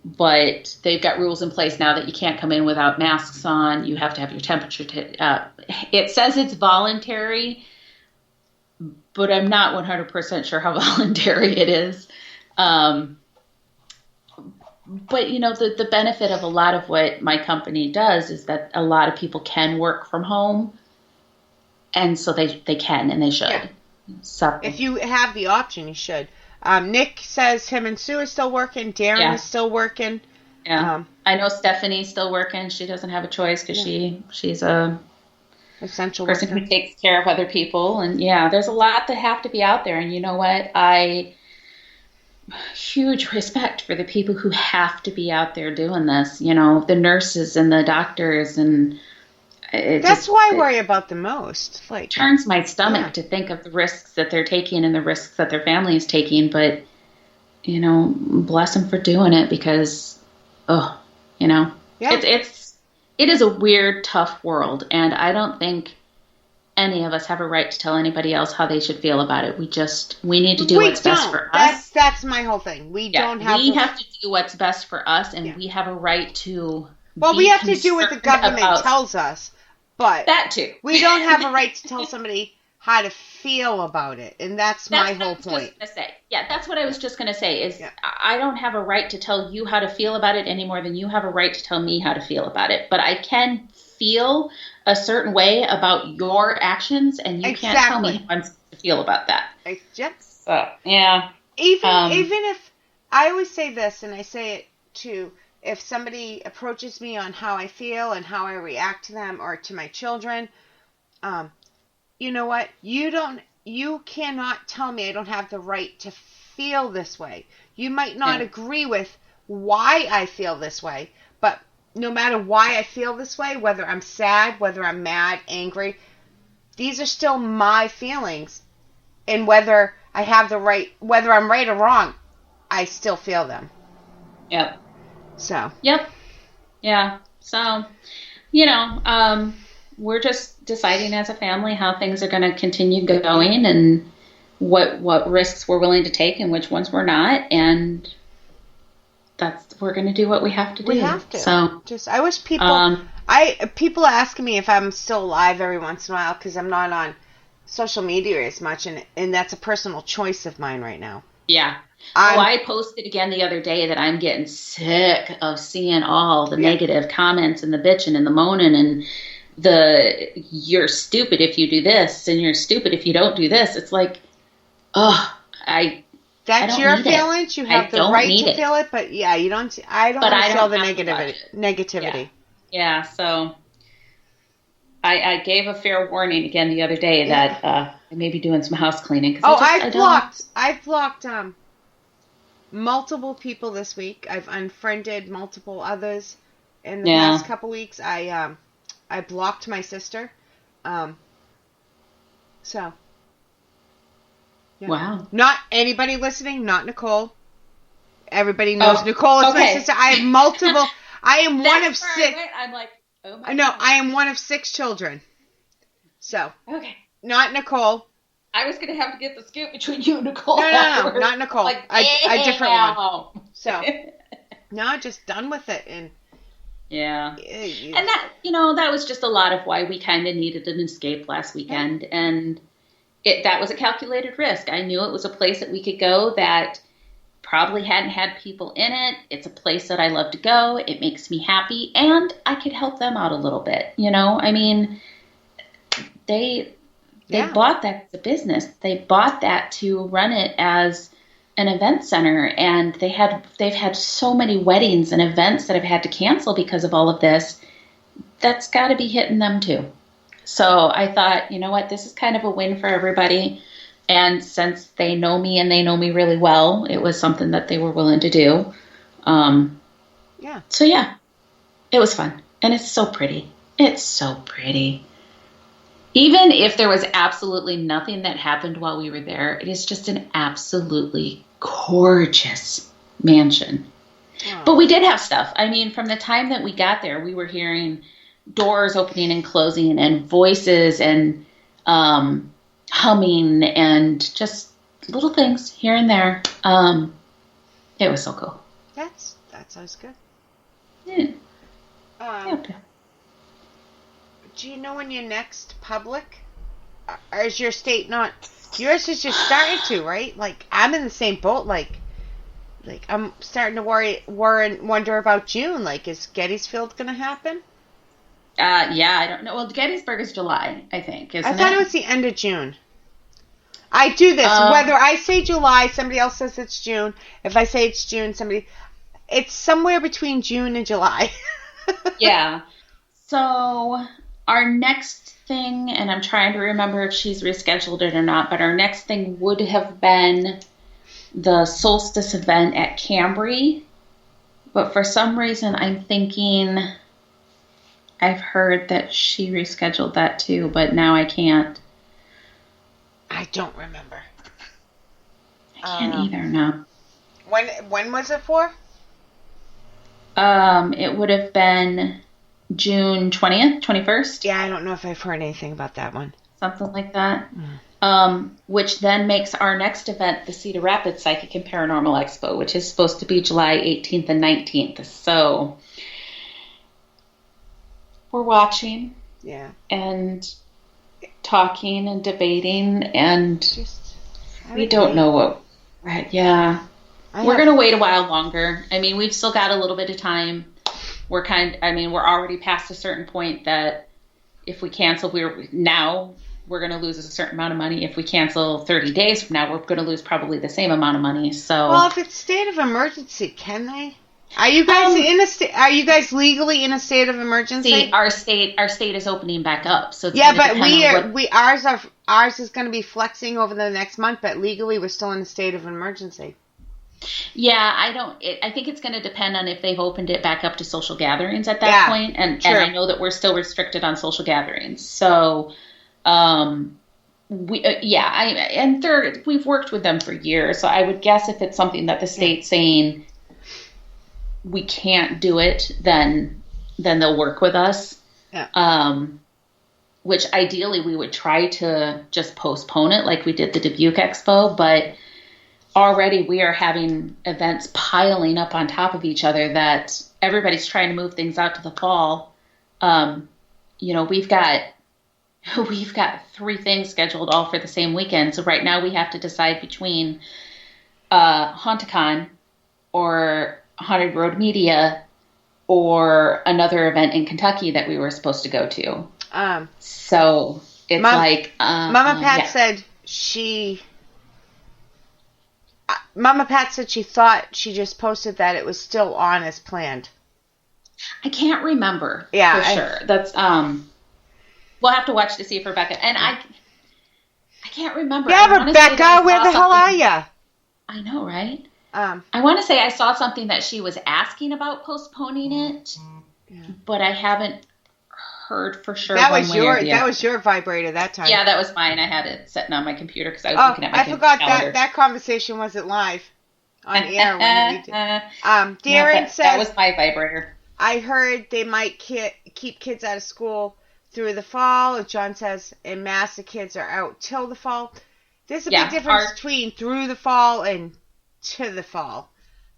but they've got rules in place now that you can't come in without masks on. You have to have your temperature. It says it's voluntary, but I'm not 100% sure how voluntary it is. But you know, the benefit of a lot of what my company does is that a lot of people can work from home, and so they can and they should. Yeah. So if you have the option, you should. Nick says him and Sue are still working. Darren is still working. Yeah. I know Stephanie's still working. She doesn't have a choice because she's a essential person worker who takes care of other people. And there's a lot that have to be out there. And you know what? Huge respect for the people who have to be out there doing this. You know, the nurses and the doctors, and that's why I worry about the most. Like, turns my stomach to think of the risks that they're taking and the risks that their family is taking. But bless them for doing it, because it's it is a weird, tough world, and I don't think any of us have a right to tell anybody else how they should feel about it. We need to do what's best for us. That's my whole thing. We have to do what's best for us, and we have a right to. Well, we have to do what the government tells us, but that too. We don't have a right to tell somebody how to feel about it, and that's my whole point. That's what I was just going to say. Is I don't have a right to tell you how to feel about it any more than you have a right to tell me how to feel about it. But I can feel a certain way about your actions, and you can't tell me how I'm supposed to feel about that. Yep. So, yeah. Even if I always say this, and I say it too, if somebody approaches me on how I feel and how I react to them or to my children, you know what? You cannot tell me I don't have the right to feel this way. You might not agree with why I feel this way, but no matter why I feel this way, whether I'm sad, whether I'm mad, angry, these are still my feelings. And whether I have the right, whether I'm right or wrong, I still feel them. Yep. So. Yep. Yeah. So, we're just deciding as a family how things are going to continue going and what risks we're willing to take and which ones we're not. And we're going to do what we have to do. We have to. So, I wish people, people ask me if I'm still alive every once in a while because I'm not on social media as much, and that's a personal choice of mine right now. Yeah. I posted again the other day that I'm getting sick of seeing all the negative comments and the bitching and the moaning and you're stupid if you do this and you're stupid if you don't do this. It's like, that's your feelings. You have the right to feel it, but you don't. I don't want to feel the negativity. Yeah. So I gave a fair warning again the other day that I may be doing some house cleaning. I've blocked multiple people this week. I've unfriended multiple others in the past couple weeks. I blocked my sister. So. Yeah. Wow. Not anybody listening, not Nicole. Everybody knows Nicole is my sister. I have multiple. I am one of 6. I'm like, oh my No, God. I am one of 6 children. So. Okay. Not Nicole. I was going to have to get the scoop between you and Nicole. No, not Nicole. Like, a different one. So. No, just done with it. And. Yeah. And that was just a lot of why we kind of needed an escape last weekend. Yeah. And that was a calculated risk. I knew it was a place that we could go that probably hadn't had people in it. It's a place that I love to go. It makes me happy. And I could help them out a little bit. I mean, they bought that as a business. They bought that to run it as an event center. And they've had so many weddings and events that have had to cancel because of all of this. That's got to be hitting them too. So I thought, you know what, this is kind of a win for everybody. And since they know me and they know me really well, it was something that they were willing to do. So it was fun. And it's so pretty. It's so pretty. Even if there was absolutely nothing that happened while we were there, it is just an absolutely gorgeous mansion. Oh. But we did have stuff. I mean, from the time that we got there, we were hearing doors opening and closing and voices and humming and just little things here and there. It was so cool. That sounds good. Yeah. Do you know when you're next public? Or is your state not? Yours is just starting to, right? Like, I'm in the same boat. Like I'm starting to wonder about June. Like, is Gettysfield going to happen? I don't know. Well, Gettysburg is July, I think, isn't it? I thought it was the end of June. I do this. Whether I say July, somebody else says it's June. If I say it's June, it's somewhere between June and July. Yeah. So our next thing, and I'm trying to remember if she's rescheduled it or not, but our next thing would have been the solstice event at Cambry. But for some reason, I'm thinking I've heard that she rescheduled that too, but now I can't. I don't remember. I can't either now. When was it for? It would have been June 20th, 21st. Yeah, I don't know if I've heard anything about that one. Something like that. Which then makes our next event the Cedar Rapids Psychic and Paranormal Expo, which is supposed to be July 18th and 19th. So we're watching. Yeah. And talking and debating, and we don't know what. Right? Yeah. We're going to wait a while longer. I mean, we've still got a little bit of time. We're already past a certain point that if we cancel, we're going to lose a certain amount of money. If we cancel 30 days from now, we're going to lose probably the same amount of money. So, well, if it's state of emergency, can they? Are you guys Are you guys legally in a state of emergency? See, our state is opening back up. So yeah, but ours is going to be flexing over the next month. But legally, we're still in a state of emergency. Yeah, I think it's going to depend on if they've opened it back up to social gatherings at that point. And I know that we're still restricted on social gatherings. So, we've worked with them for years. So I would guess if it's something that the state's saying we can't do it, then they'll work with us. Yeah. Which ideally we would try to just postpone it like we did the Dubuque Expo, but already we are having events piling up on top of each other that everybody's trying to move things out to the fall. We've got 3 things scheduled all for the same weekend. So right now we have to decide between Haunticon or Haunted Road Media or another event in Kentucky that we were supposed to go to. So it's Mama Pat said Mama Pat said she thought she just posted that it was still on as planned. I can't remember for sure. That's we'll have to watch to see if Rebecca and I can't remember. Yeah, Rebecca, where the hell are you? I know, right? I want to say I saw something that she was asking about postponing it, but I haven't heard for sure. That was your vibrator that time. Yeah, that was mine. I had it sitting on my computer because I was looking at my calendar. I forgot that conversation wasn't live on air when we did. Darren said that was my vibrator. I heard they might keep kids out of school through the fall. John says in Mass the kids are out till the fall. There's a big difference between through the fall and to the fall.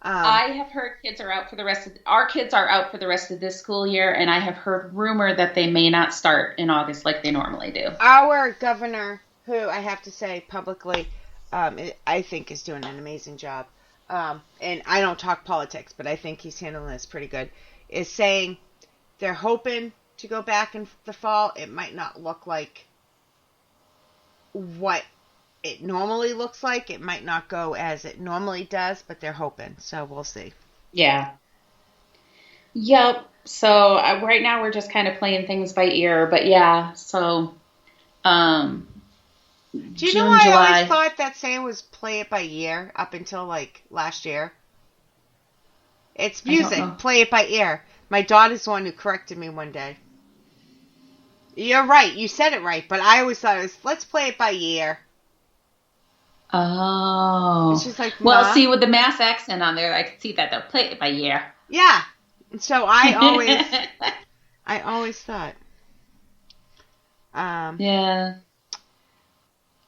I have heard kids are out for the rest of our kids are out for the rest of this school year, and I have heard rumor that they may not start in August like they normally do. Our governor, who I have to say publicly, I think is doing an amazing job. And I don't talk politics, but I think he's handling this pretty good. Is saying they're hoping to go back in the fall. It might not look like what it normally looks like. It might not go as it normally does, but they're hoping. So we'll see. Yeah. Yep. So right now we're just kind of playing things by ear, but yeah. So, do you know why I always thought that saying was play it by ear up until like last year? It's music. Play it by ear. My daughter's the one who corrected me one day. You're right. You said it right, but I always thought it was let's play it by ear. Oh. And she's like, well, see, with the Mass accent on there, I can see that they'll play it by ear. Yeah. So I always thought. Yeah.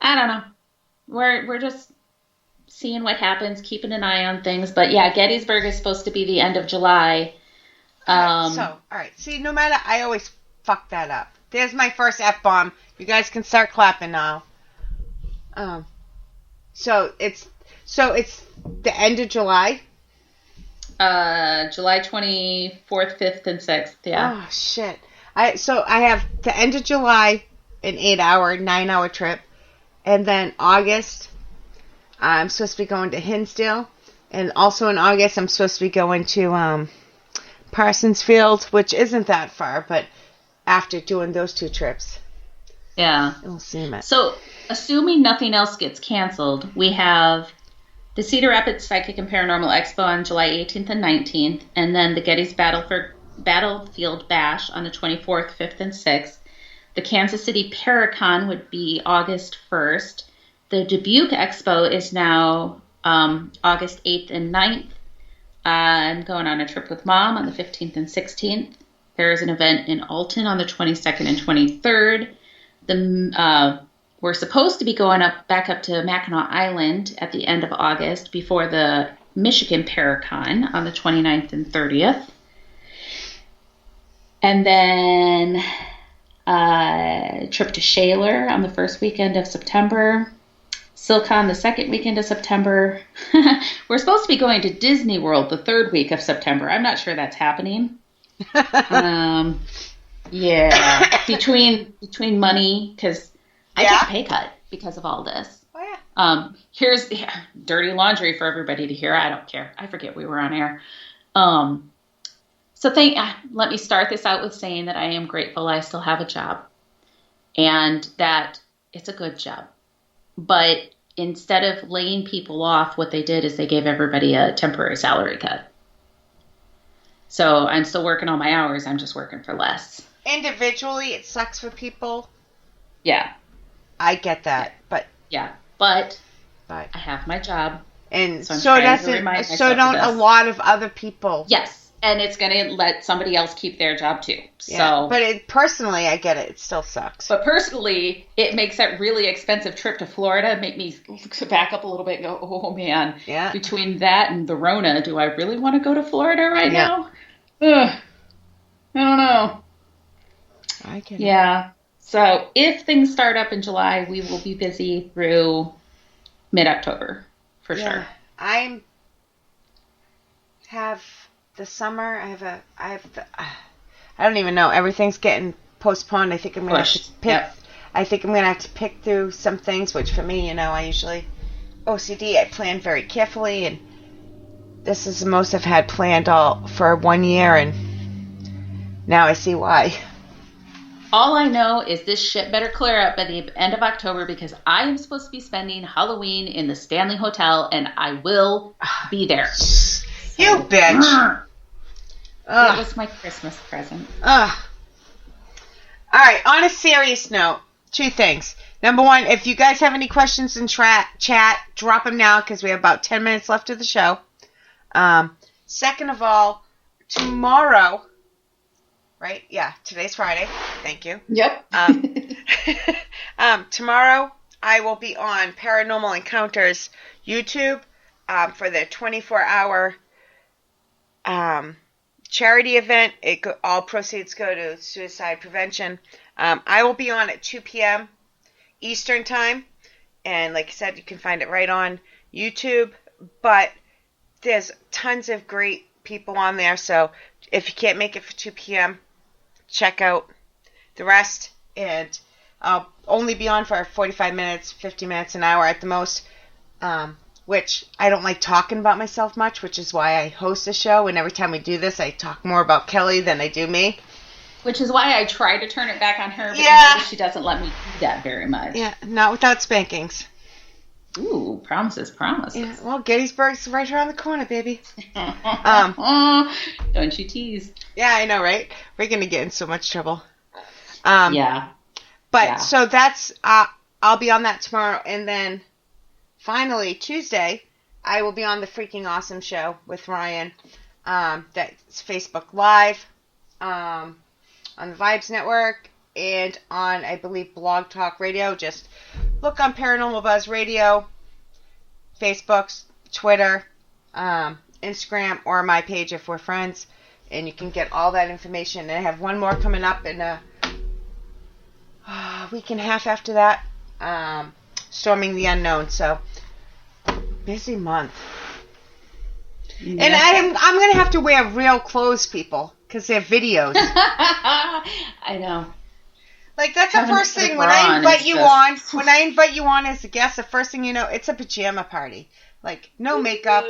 I don't know. We're just seeing what happens, keeping an eye on things. But yeah, Gettysburg is supposed to be the end of July. All right. See, no matter, I always fuck that up. There's my first F-bomb. You guys can start clapping now. So it's the end of July? July 24th, 5th, and 6th, yeah. Oh, shit. I have the end of July, an 9-hour trip. And then August, I'm supposed to be going to Hinsdale. And also in August, I'm supposed to be going to Parsonsfield, which isn't that far, but after doing those 2 trips. Yeah. We'll see it. So, assuming nothing else gets canceled, we have the Cedar Rapids Psychic and Paranormal Expo on July 18th and 19th, and then the Getty's Battlefield Bash on the 24th, 5th, and 6th. The Kansas City Paracon would be August 1st. The Dubuque Expo is now August 8th and 9th. I'm going on a trip with Mom on the 15th and 16th. There's an event in Alton on the 22nd and 23rd. We're supposed to be going back up to Mackinac Island at the end of August before the Michigan Paracon on the 29th and 30th. And then a trip to Shaler on the first weekend of September. SilCon the second weekend of September. We're supposed to be going to Disney World the third week of September. I'm not sure that's happening. Yeah, between money, because I took a pay cut because of all this. Oh, yeah. Here's dirty laundry for everybody to hear. I don't care. I forget we were on air. So let me start this out with saying that I am grateful I still have a job and that it's a good job. But instead of laying people off, what they did is they gave everybody a temporary salary cut. So I'm still working all my hours. I'm just working for less. Individually, it sucks for people. Yeah. I get that, but I have my job, and so don't a lot of other people. Yes, and it's going to let somebody else keep their job too. Yeah, but personally, I get it. It still sucks. But personally, it makes that really expensive trip to Florida make me back up a little bit and go, oh man. Yeah. Between that and the Rona, do I really want to go to Florida right now? Ugh. I don't know. I get it. Yeah. So if things start up in July, we will be busy through mid-October for sure. I have the summer. I don't even know. Everything's getting postponed. I think I'm gonna have to pick. Yep. I think I'm gonna have to pick through some things. Which for me, I usually OCD. I plan very carefully, and this is the most I've had planned all for 1 year, and now I see why. All I know is this shit better clear up by the end of October because I am supposed to be spending Halloween in the Stanley Hotel, and I will be there. You bitch. That was my Christmas present. All right, on a serious note, 2 things. Number 1, if you guys have any questions in chat, drop them now because we have about 10 minutes left of the show. Second of all, tomorrow... Right? Yeah, today's Friday. Thank you. Yep. Tomorrow, I will be on Paranormal Encounters YouTube for the 24-hour charity event. All proceeds go to suicide prevention. I will be on at 2 p.m. Eastern Time. And like I said, you can find it right on YouTube. But there's tons of great people on there. So if you can't make it for 2 p.m., check out the rest, and I'll only be on for 45 minutes, 50 minutes, an hour at the most, which I don't like talking about myself much, which is why I host a show, and every time we do this, I talk more about Kelly than I do me. Which is why I try to turn it back on her, but she doesn't let me do that very much. Yeah, not without spankings. Ooh, promises. Yeah, well, Gettysburg's right around the corner, baby. Don't you tease. Yeah, I know, right? We're going to get in so much trouble. So that's, I'll be on that tomorrow. And then finally, Tuesday, I will be on the Freaking Awesome Show with Ryan. That's Facebook Live, on the Vibes Network, and on, I believe, Blog Talk Radio. Just look on Paranormal Buzz Radio, Facebook, Twitter, Instagram, or my page if we're friends, and you can get all that information. And I have one more coming up in a week and a half after that, Storming the Unknown. So, busy month. Yeah. And I'm going to have to wear real clothes, people, because they're videos. I know. Like, that's the first thing when I invite you on. When I invite you on as a guest, the first thing you know, it's a pajama party. Like, no makeup,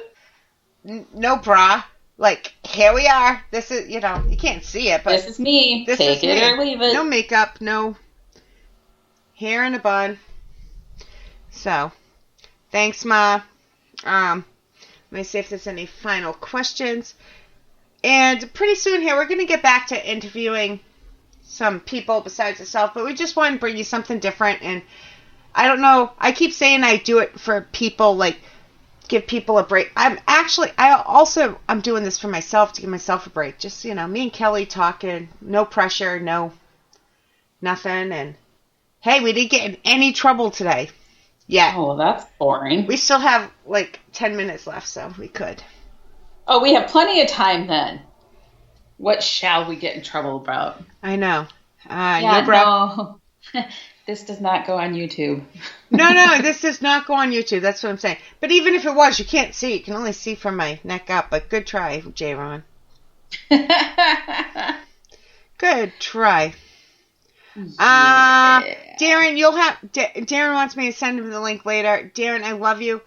no bra. Like, here we are. This is, you can't see it, but this is me. Take it or leave it. No makeup, no hair in a bun. So, thanks, Ma. Let me see if there's any final questions. And pretty soon here, we're going to get back to interviewing some people besides yourself, but we just want to bring you something different. And I don't know, I keep saying I do it for people like give people a break. I'm doing this for myself to give myself a break. Just, me and Kelly talking, no pressure, no nothing. And hey, we didn't get in any trouble today. Yeah. Oh, that's boring. We still have like 10 minutes left, so we could. Oh, we have plenty of time then. What shall we get in trouble about? I know. No. This does not go on YouTube. No, this does not go on YouTube. That's what I'm saying. But even if it was, you can't see. You can only see from my neck up. But good try, J-Ron. Good try. Yeah. Darren, Darren wants me to send him the link later. Darren, I love you.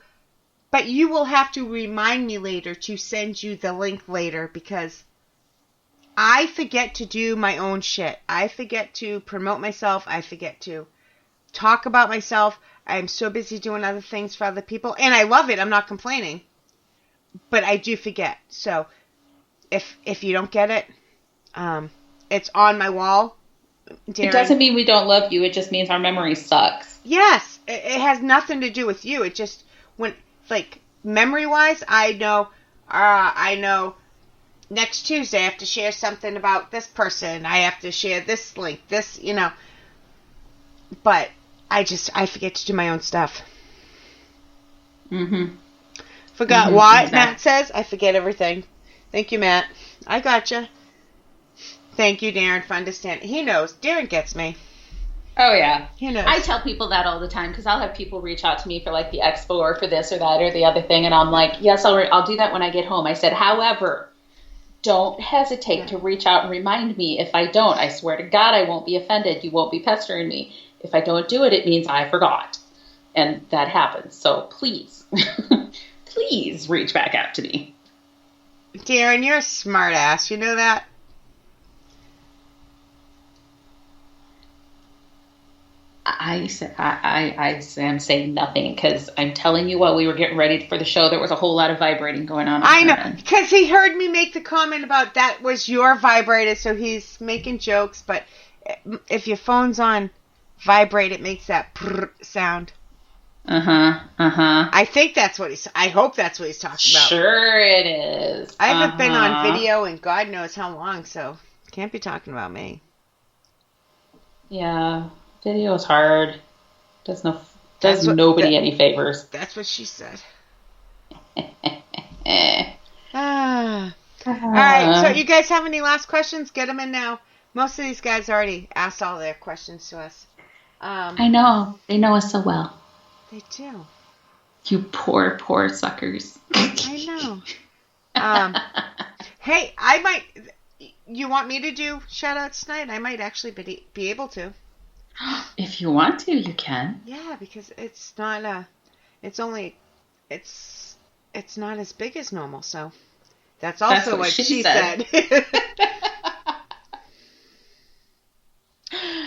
But you will have to remind me later to send you the link later because I forget to do my own shit. I forget to promote myself. I forget to talk about myself. I'm so busy doing other things for other people. And I love it. I'm not complaining. But I do forget. So if you don't get it, it's on my wall. Darren. It doesn't mean we don't love you. It just means our memory sucks. Yes. It has nothing to do with you. It just, memory-wise, I know next Tuesday I have to share something about this person. I have to share this link, but I forget to do my own stuff. Mm-hmm. Forgot what Matt says. I forget everything. Thank you, Matt. I gotcha. Thank you, Darren, for understanding. He knows. Darren gets me. Oh, yeah. He knows. I tell people that all the time because I'll have people reach out to me for like the expo or for this or that or the other thing. And I'm like, yes, I'll do that when I get home. I said, however, don't hesitate to reach out and remind me. If I don't, I swear to God, I won't be offended. You won't be pestering me. If I don't do it, it means I forgot. And that happens. So please, please reach back out to me. Darren, you're a smart ass. You know that? I am saying nothing because I'm telling you while we were getting ready for the show, there was a whole lot of vibrating going on. I know, because he heard me make the comment about that was your vibrator, so he's making jokes, but if your phone's on vibrate, it makes that prrr sound. I think that's what I hope that's what he's talking about. Sure it is. I haven't been on video in God knows how long, so can't be talking about me. Yeah. Video's hard. Does nobody any favors. That's what she said. All right. So you guys have any last questions? Get them in now. Most of these guys already asked all their questions to us. I know. They know us so well. They do. You poor, poor suckers. I know. Hey, you want me to do shout-outs tonight? I might actually be able to. If you want to, you can. Yeah, because it's not it's not as big as normal, so that's also what she said.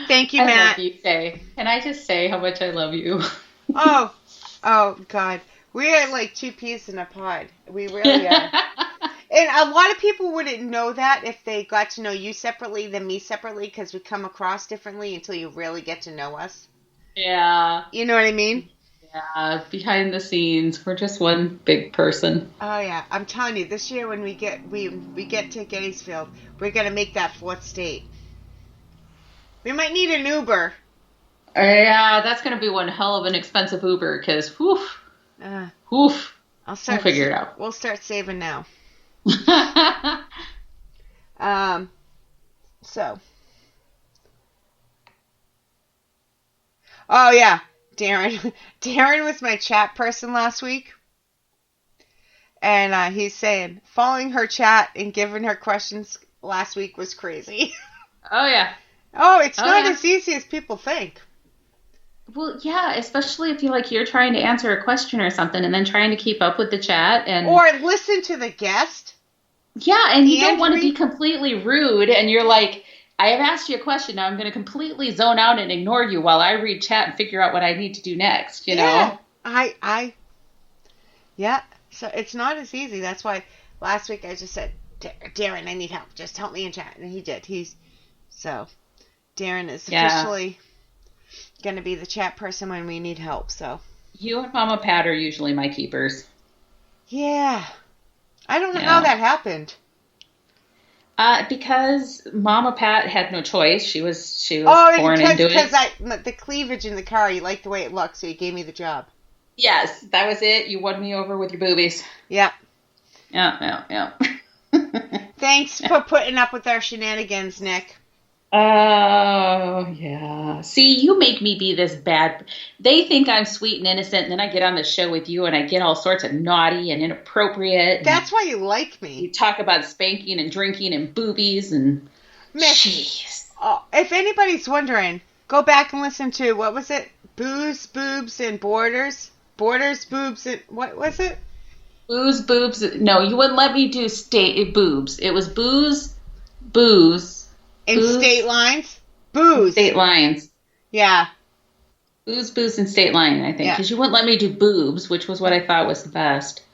Thank you, Matt. Love you, Faye. Can I just say how much I love you? Oh God. We are like two peas in a pod. We really are. And a lot of people wouldn't know that if they got to know you separately than me separately because we come across differently until you really get to know us. Yeah. You know what I mean? Yeah, behind the scenes, we're just one big person. Oh, yeah. I'm telling you, this year when we get to Gettysfield, we're going to make that fourth state. We might need an Uber. Yeah, that's going to be one hell of an expensive Uber because, we'll figure it out. We'll start saving now. Oh yeah, Darren was my chat person last week, and he's saying following her chat and giving her questions last week was crazy. Oh yeah. Oh, it's not as easy as people think. Well, yeah, especially if you're trying to answer a question or something and then trying to keep up with the chat or listen to the guest. Yeah, and you don't want to be completely rude, and you're like, I have asked you a question, now I'm going to completely zone out and ignore you while I read chat and figure out what I need to do next, you know? Yeah, so it's not as easy. That's why last week I just said, Darren, I need help. Just help me in chat. And he did. So Darren is officially going to be the chat person when we need help, so. You and Mama Pat are usually my keepers. Yeah. I don't know how that happened. Because Mama Pat had no choice. She was born into it. Because the cleavage in the car, you liked the way it looked, so you gave me the job. Yes, that was it. You won me over with your boobies. Yep. Yeah. Thanks for putting up with our shenanigans, Nick. Oh, yeah. See, you make me be this bad. They think I'm sweet and innocent, and then I get on the show with you, and I get all sorts of naughty and inappropriate. That's why you like me. You talk about spanking and drinking and boobies and... Jeez. Oh, if anybody's wondering, go back and listen to, what was it? Booze, Boobs, and Borders? Borders, Boobs, and... What was it? Booze, boobs... No, you wouldn't let me do boobs. It was booze, booze... And state lines? Booze. State lines. Yeah. Booze, and state line, I think. Because you wouldn't let me do boobs, which was what I thought was the best.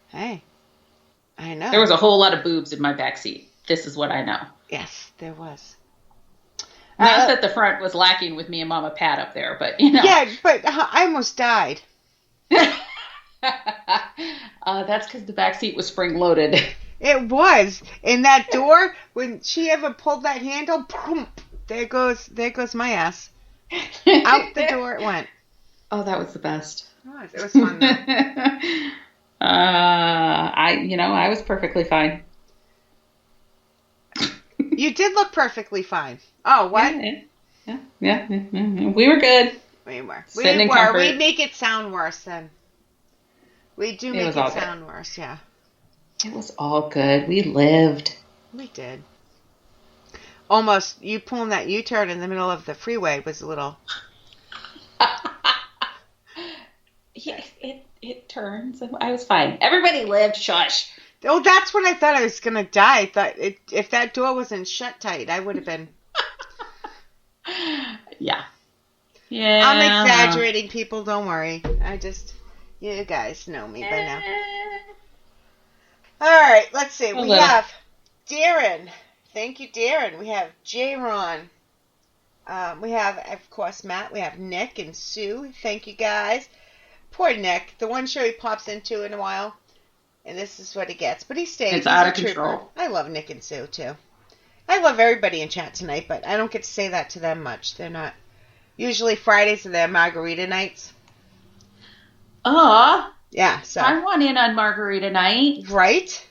Hey. I know. There was a whole lot of boobs in my backseat. This is what I know. Yes, there was. Not that the front was lacking with me and Mama Pat up there, but, you know. Yeah, but I almost died. That's because the backseat was spring-loaded. It was. In that door, when she ever pulled that handle, boom, there goes my ass. Out the door it went. Oh, that was the best. It was fun, though. I was perfectly fine. You did look perfectly fine. Oh, what? Yeah. We were good. We were. Sitting in comfort. We make it sound worse then. We do make it sound worse, yeah. It was all good. We lived. We did. Almost, you pulling that U-turn in the middle of the freeway was a little... Yeah, it turns. I was fine. Everybody lived. Shush. Oh, that's when I thought I was going to die. I thought if that door wasn't shut tight, I would have been... Yeah. I'm exaggerating, people. Don't worry. You guys know me by now. All right, let's see. We have Darren. Thank you, Darren. We have J-Ron. We have, of course, Matt. We have Nick and Sue. Thank you, guys. Poor Nick. The one show he pops into in a while, and this is what he gets. But he stays. It's out of control. I love Nick and Sue, too. I love everybody in chat tonight, but I don't get to say that to them much. They're not. Usually Fridays are their margarita nights. Yeah, so. I want in on margarita night. Right?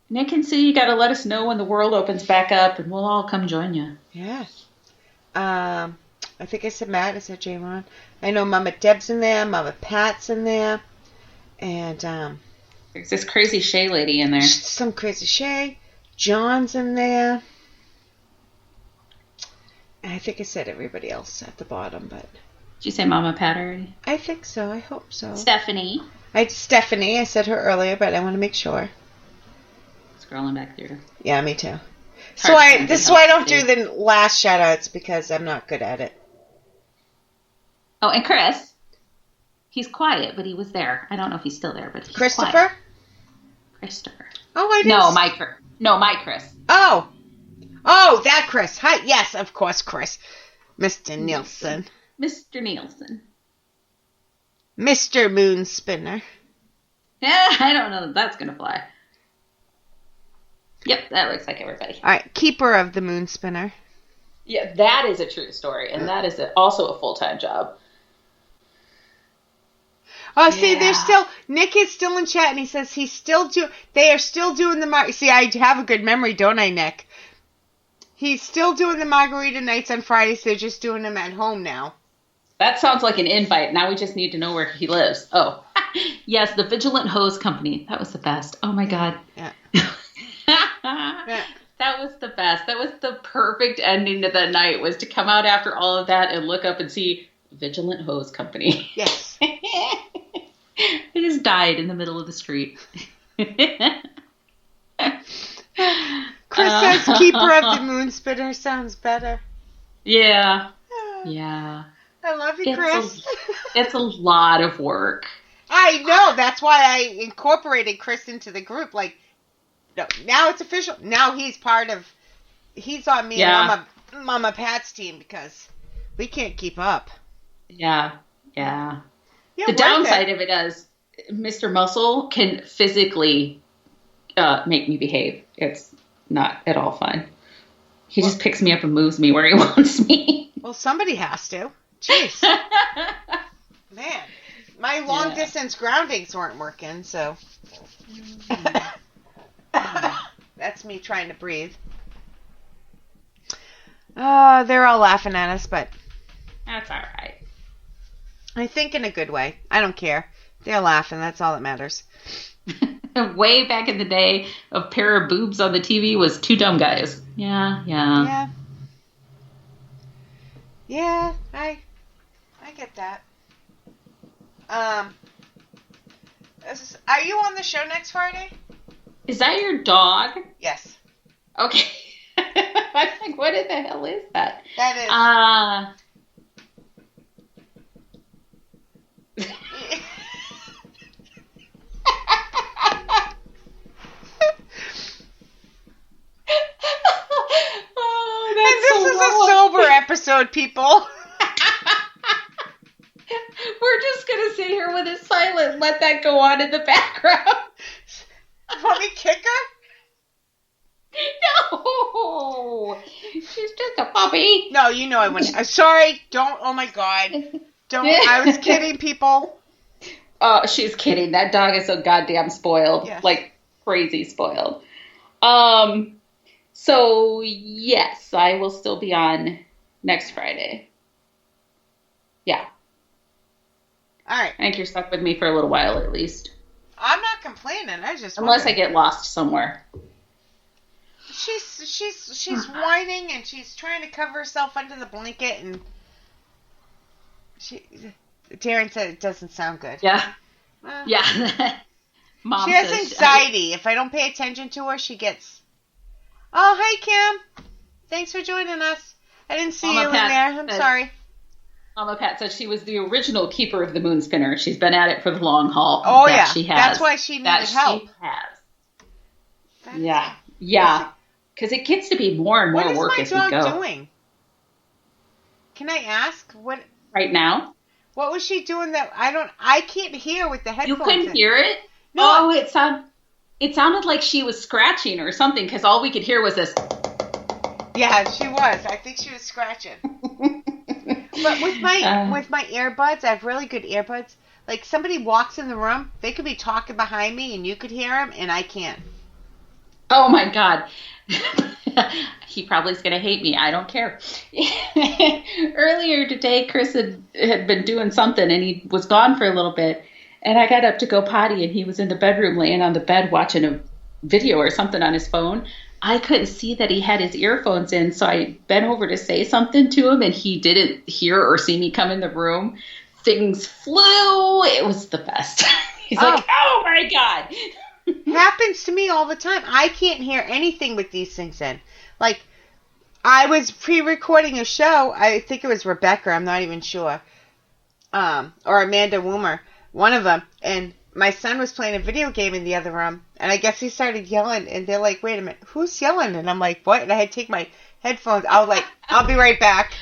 Nick and Sue, you got to let us know when the world opens back up, and we'll all come join you. Yeah. I think I said Matt. I said J-Ron. I know Mama Deb's in there. Mama Pat's in there. And, there's this crazy Shay lady in there. Some crazy Shay. John's in there. And I think I said everybody else at the bottom, but... Did you say Mama Pat already? I think so. I hope so. Stephanie. Stephanie. I said her earlier, but I want to make sure. Scrolling back through. Yeah, me too. This is why I don't do the last shout-outs, because I'm not good at it. Oh, and Chris. He's quiet, but he was there. I don't know if he's still there, but he's Christopher? quiet. Christopher. Oh, I didn't... my Chris. Oh, that Chris. Hi. Yes, of course, Chris. Mr. Nielsen. Mr. Nielsen. Mr. Moon Spinner. Yeah, I don't know that that's going to fly. Yep, that looks like everybody. All right, keeper of the Moon Spinner. Yeah, that is a true story, and that is also a full-time job. Oh, see, Nick is still in chat, and he says they are still doing the see, I have a good memory, don't I, Nick? He's still doing the margarita nights on Fridays. They're just doing them at home now. That sounds like an invite. Now we just need to know where he lives. Oh, yes, the Vigilant Hose Company. That was the best. Oh, my God. Yeah. Yeah. That was the best. That was the perfect ending to the night, was to come out after all of that and look up and see Vigilant Hose Company. Yes. They just died in the middle of the street. Chris says keeper of the Moon Spinner sounds better. Yeah. Yeah. I love you, Chris. It's a lot of work. I know. That's why I incorporated Chris into the group. Like, no, now it's official. Now he's on me and Mama Pat's team, because we can't keep up. Yeah. Yeah. Yeah, the downside of it Mr. Muscle can physically make me behave. It's not at all fun. He just picks me up and moves me where he wants me. Well, somebody has to. Jeez. Man, my long distance groundings weren't working, so. That's me trying to breathe. They're all laughing at us, but. That's all right. I think in a good way. I don't care. They're laughing. That's all that matters. Way back in the day, a pair of boobs on the TV was two dumb guys. Yeah. Yeah, I get that. Are you on the show next Friday? Is that your dog? Yes. Okay. I'm like, what in the hell is that? That is. Oh, and this is a sober episode, people. We're just going to sit here with it silent and let that go on in the background. Want me to kick her? No. She's just a puppy. No, you know I wouldn't. I'm sorry. Don't. Oh, my God. Don't. I was kidding, people. Oh, she's kidding. That dog is so goddamn spoiled. Yes. Like, crazy spoiled. So, yes, I will still be on next Friday. Yeah. All right. I think you're stuck with me for a little while at least. I'm not complaining. Unless I get lost somewhere. She's whining and she's trying to cover herself under the blanket and Darren said it doesn't sound good. Yeah. Well, Yeah. Mom she has says, anxiety. If I don't pay attention to her, she gets. Oh, hi Kim. Thanks for joining us. I didn't see Mama you Pat in there. I'm sorry. Mama Pat said she was the original keeper of the moon spinner. She's been at it for the long haul. Oh yeah, she has. that's why she needed help. She has. Yeah. Because it gets to be more and more work as we go. What is my dog doing? Can I ask what? Right now? What was she doing that I can't hear with the headphones? You couldn't hear it? No. Oh, it sounded like she was scratching or something because all we could hear was this. Yeah, she was. I think she was scratching. But with my earbuds, I have really good earbuds. Like somebody walks in the room, they could be talking behind me and you could hear them and I can't. Oh my God. He probably is going to hate me. I don't care. Earlier today, Chris had been doing something and he was gone for a little bit. And I got up to go potty and he was in the bedroom laying on the bed watching a video or something on his phone. I couldn't see that he had his earphones in, so I bent over to say something to him and he didn't hear or see me come in the room. Things flew. It was the best. He's like, oh my God. Happens to me all the time. I can't hear anything with these things in. Like, I was pre-recording a show. I think it was Rebecca. I'm not even sure. Or Amanda Woomer. One of them. And my son was playing a video game in the other room. And I guess he started yelling. And they're like, wait a minute. Who's yelling? And I'm like, what? And I had to take my headphones. I was like, I'll be right back.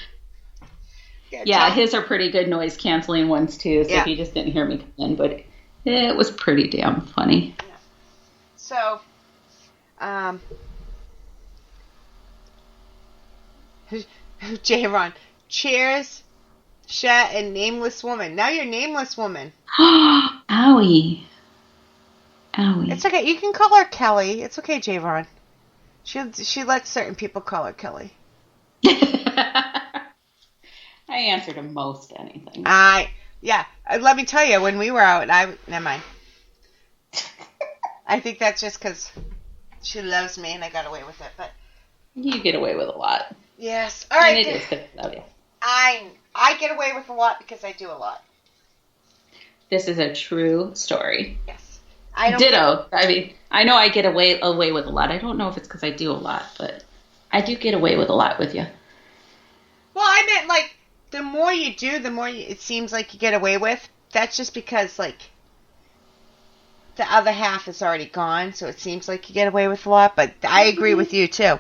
Yeah, his are pretty good noise canceling ones too. So he just didn't hear me come in. But it was pretty damn funny. Yeah. So, J-Ron, cheers, Shat, and Nameless Woman. Now you're Nameless Woman. Owie. It's okay. You can call her Kelly. It's okay, J-Ron. She lets certain people call her Kelly. I answer to most anything. Yeah. Let me tell you, when we were out, never mind. I think that's just because she loves me and I got away with it. But you get away with a lot. Yes. All right. And it is because I love you. I get away with a lot because I do a lot. This is a true story. Yes. Ditto. I mean, I know I get away with a lot. I don't know if it's because I do a lot, but I do get away with a lot with you. Well, I meant like the more you do, the more it seems like you get away with. That's just because like the other half is already gone, so it seems like you get away with a lot. But I agree with you too.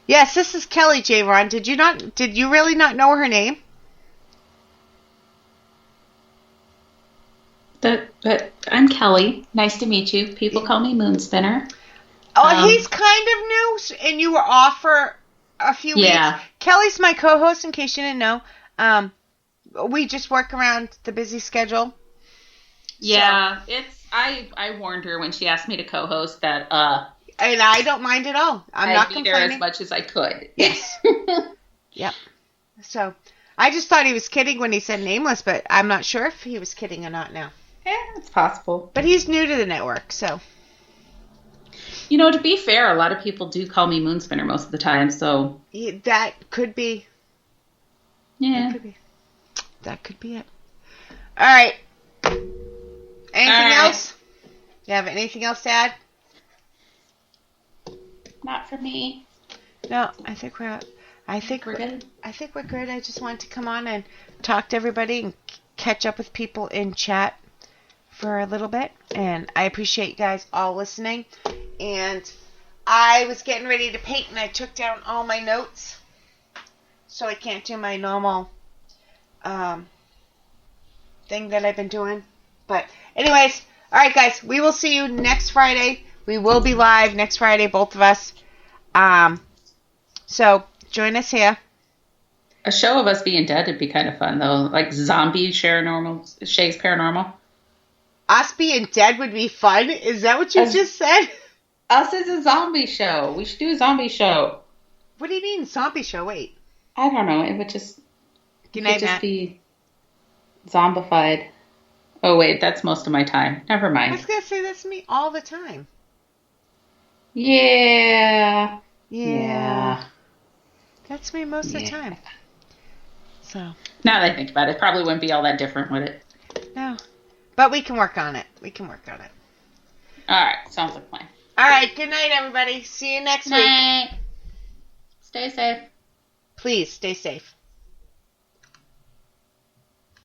Yes, this is Kelly, J-Ron. Did you really not know her name? But I'm Kelly. Nice to meet you. People call me Moon Spinner. Oh, he's kind of new, and you were off for a few weeks. Kelly's my co-host, in case you didn't know. We just work around the busy schedule. Yeah, so. I warned her when she asked me to co-host that. And I don't mind at all. I'm not complaining. I'd be there as much as I could. Yes. Yep. So, I just thought he was kidding when he said nameless, but I'm not sure if he was kidding or not now. Yeah, it's possible. But he's new to the network, so. You know, to be fair, a lot of people do call me Moon Spinner most of the time, so. Yeah, that could be. Yeah. That could be it. All right. Anything else? You have anything else to add? Not for me. No, I think we're good. I think we're good. I just wanted to come on and talk to everybody and catch up with people in chat for a little bit. And I appreciate you guys all listening. And I was getting ready to paint and I took down all my notes. So I can't do my normal thing that I've been doing. But anyways, all right, guys, we will see you next Friday. We will be live next Friday, both of us. So join us here. A show of us being dead would be kind of fun, though. Like zombie Shay's Paranormal. Us being dead would be fun? Is that what you just said? Us is a zombie show. We should do a zombie show. What do you mean, zombie show? Wait. I don't know. It would just, be zombified. Oh, wait. That's most of my time. Never mind. I was going to say that's me all the time. Yeah. That's me most of the time. So. Now that I think about it, probably wouldn't be all that different, would it? No. But we can work on it. All right. Sounds like a plan. All right. Good night, everybody. See you next week. Stay safe. Please stay safe.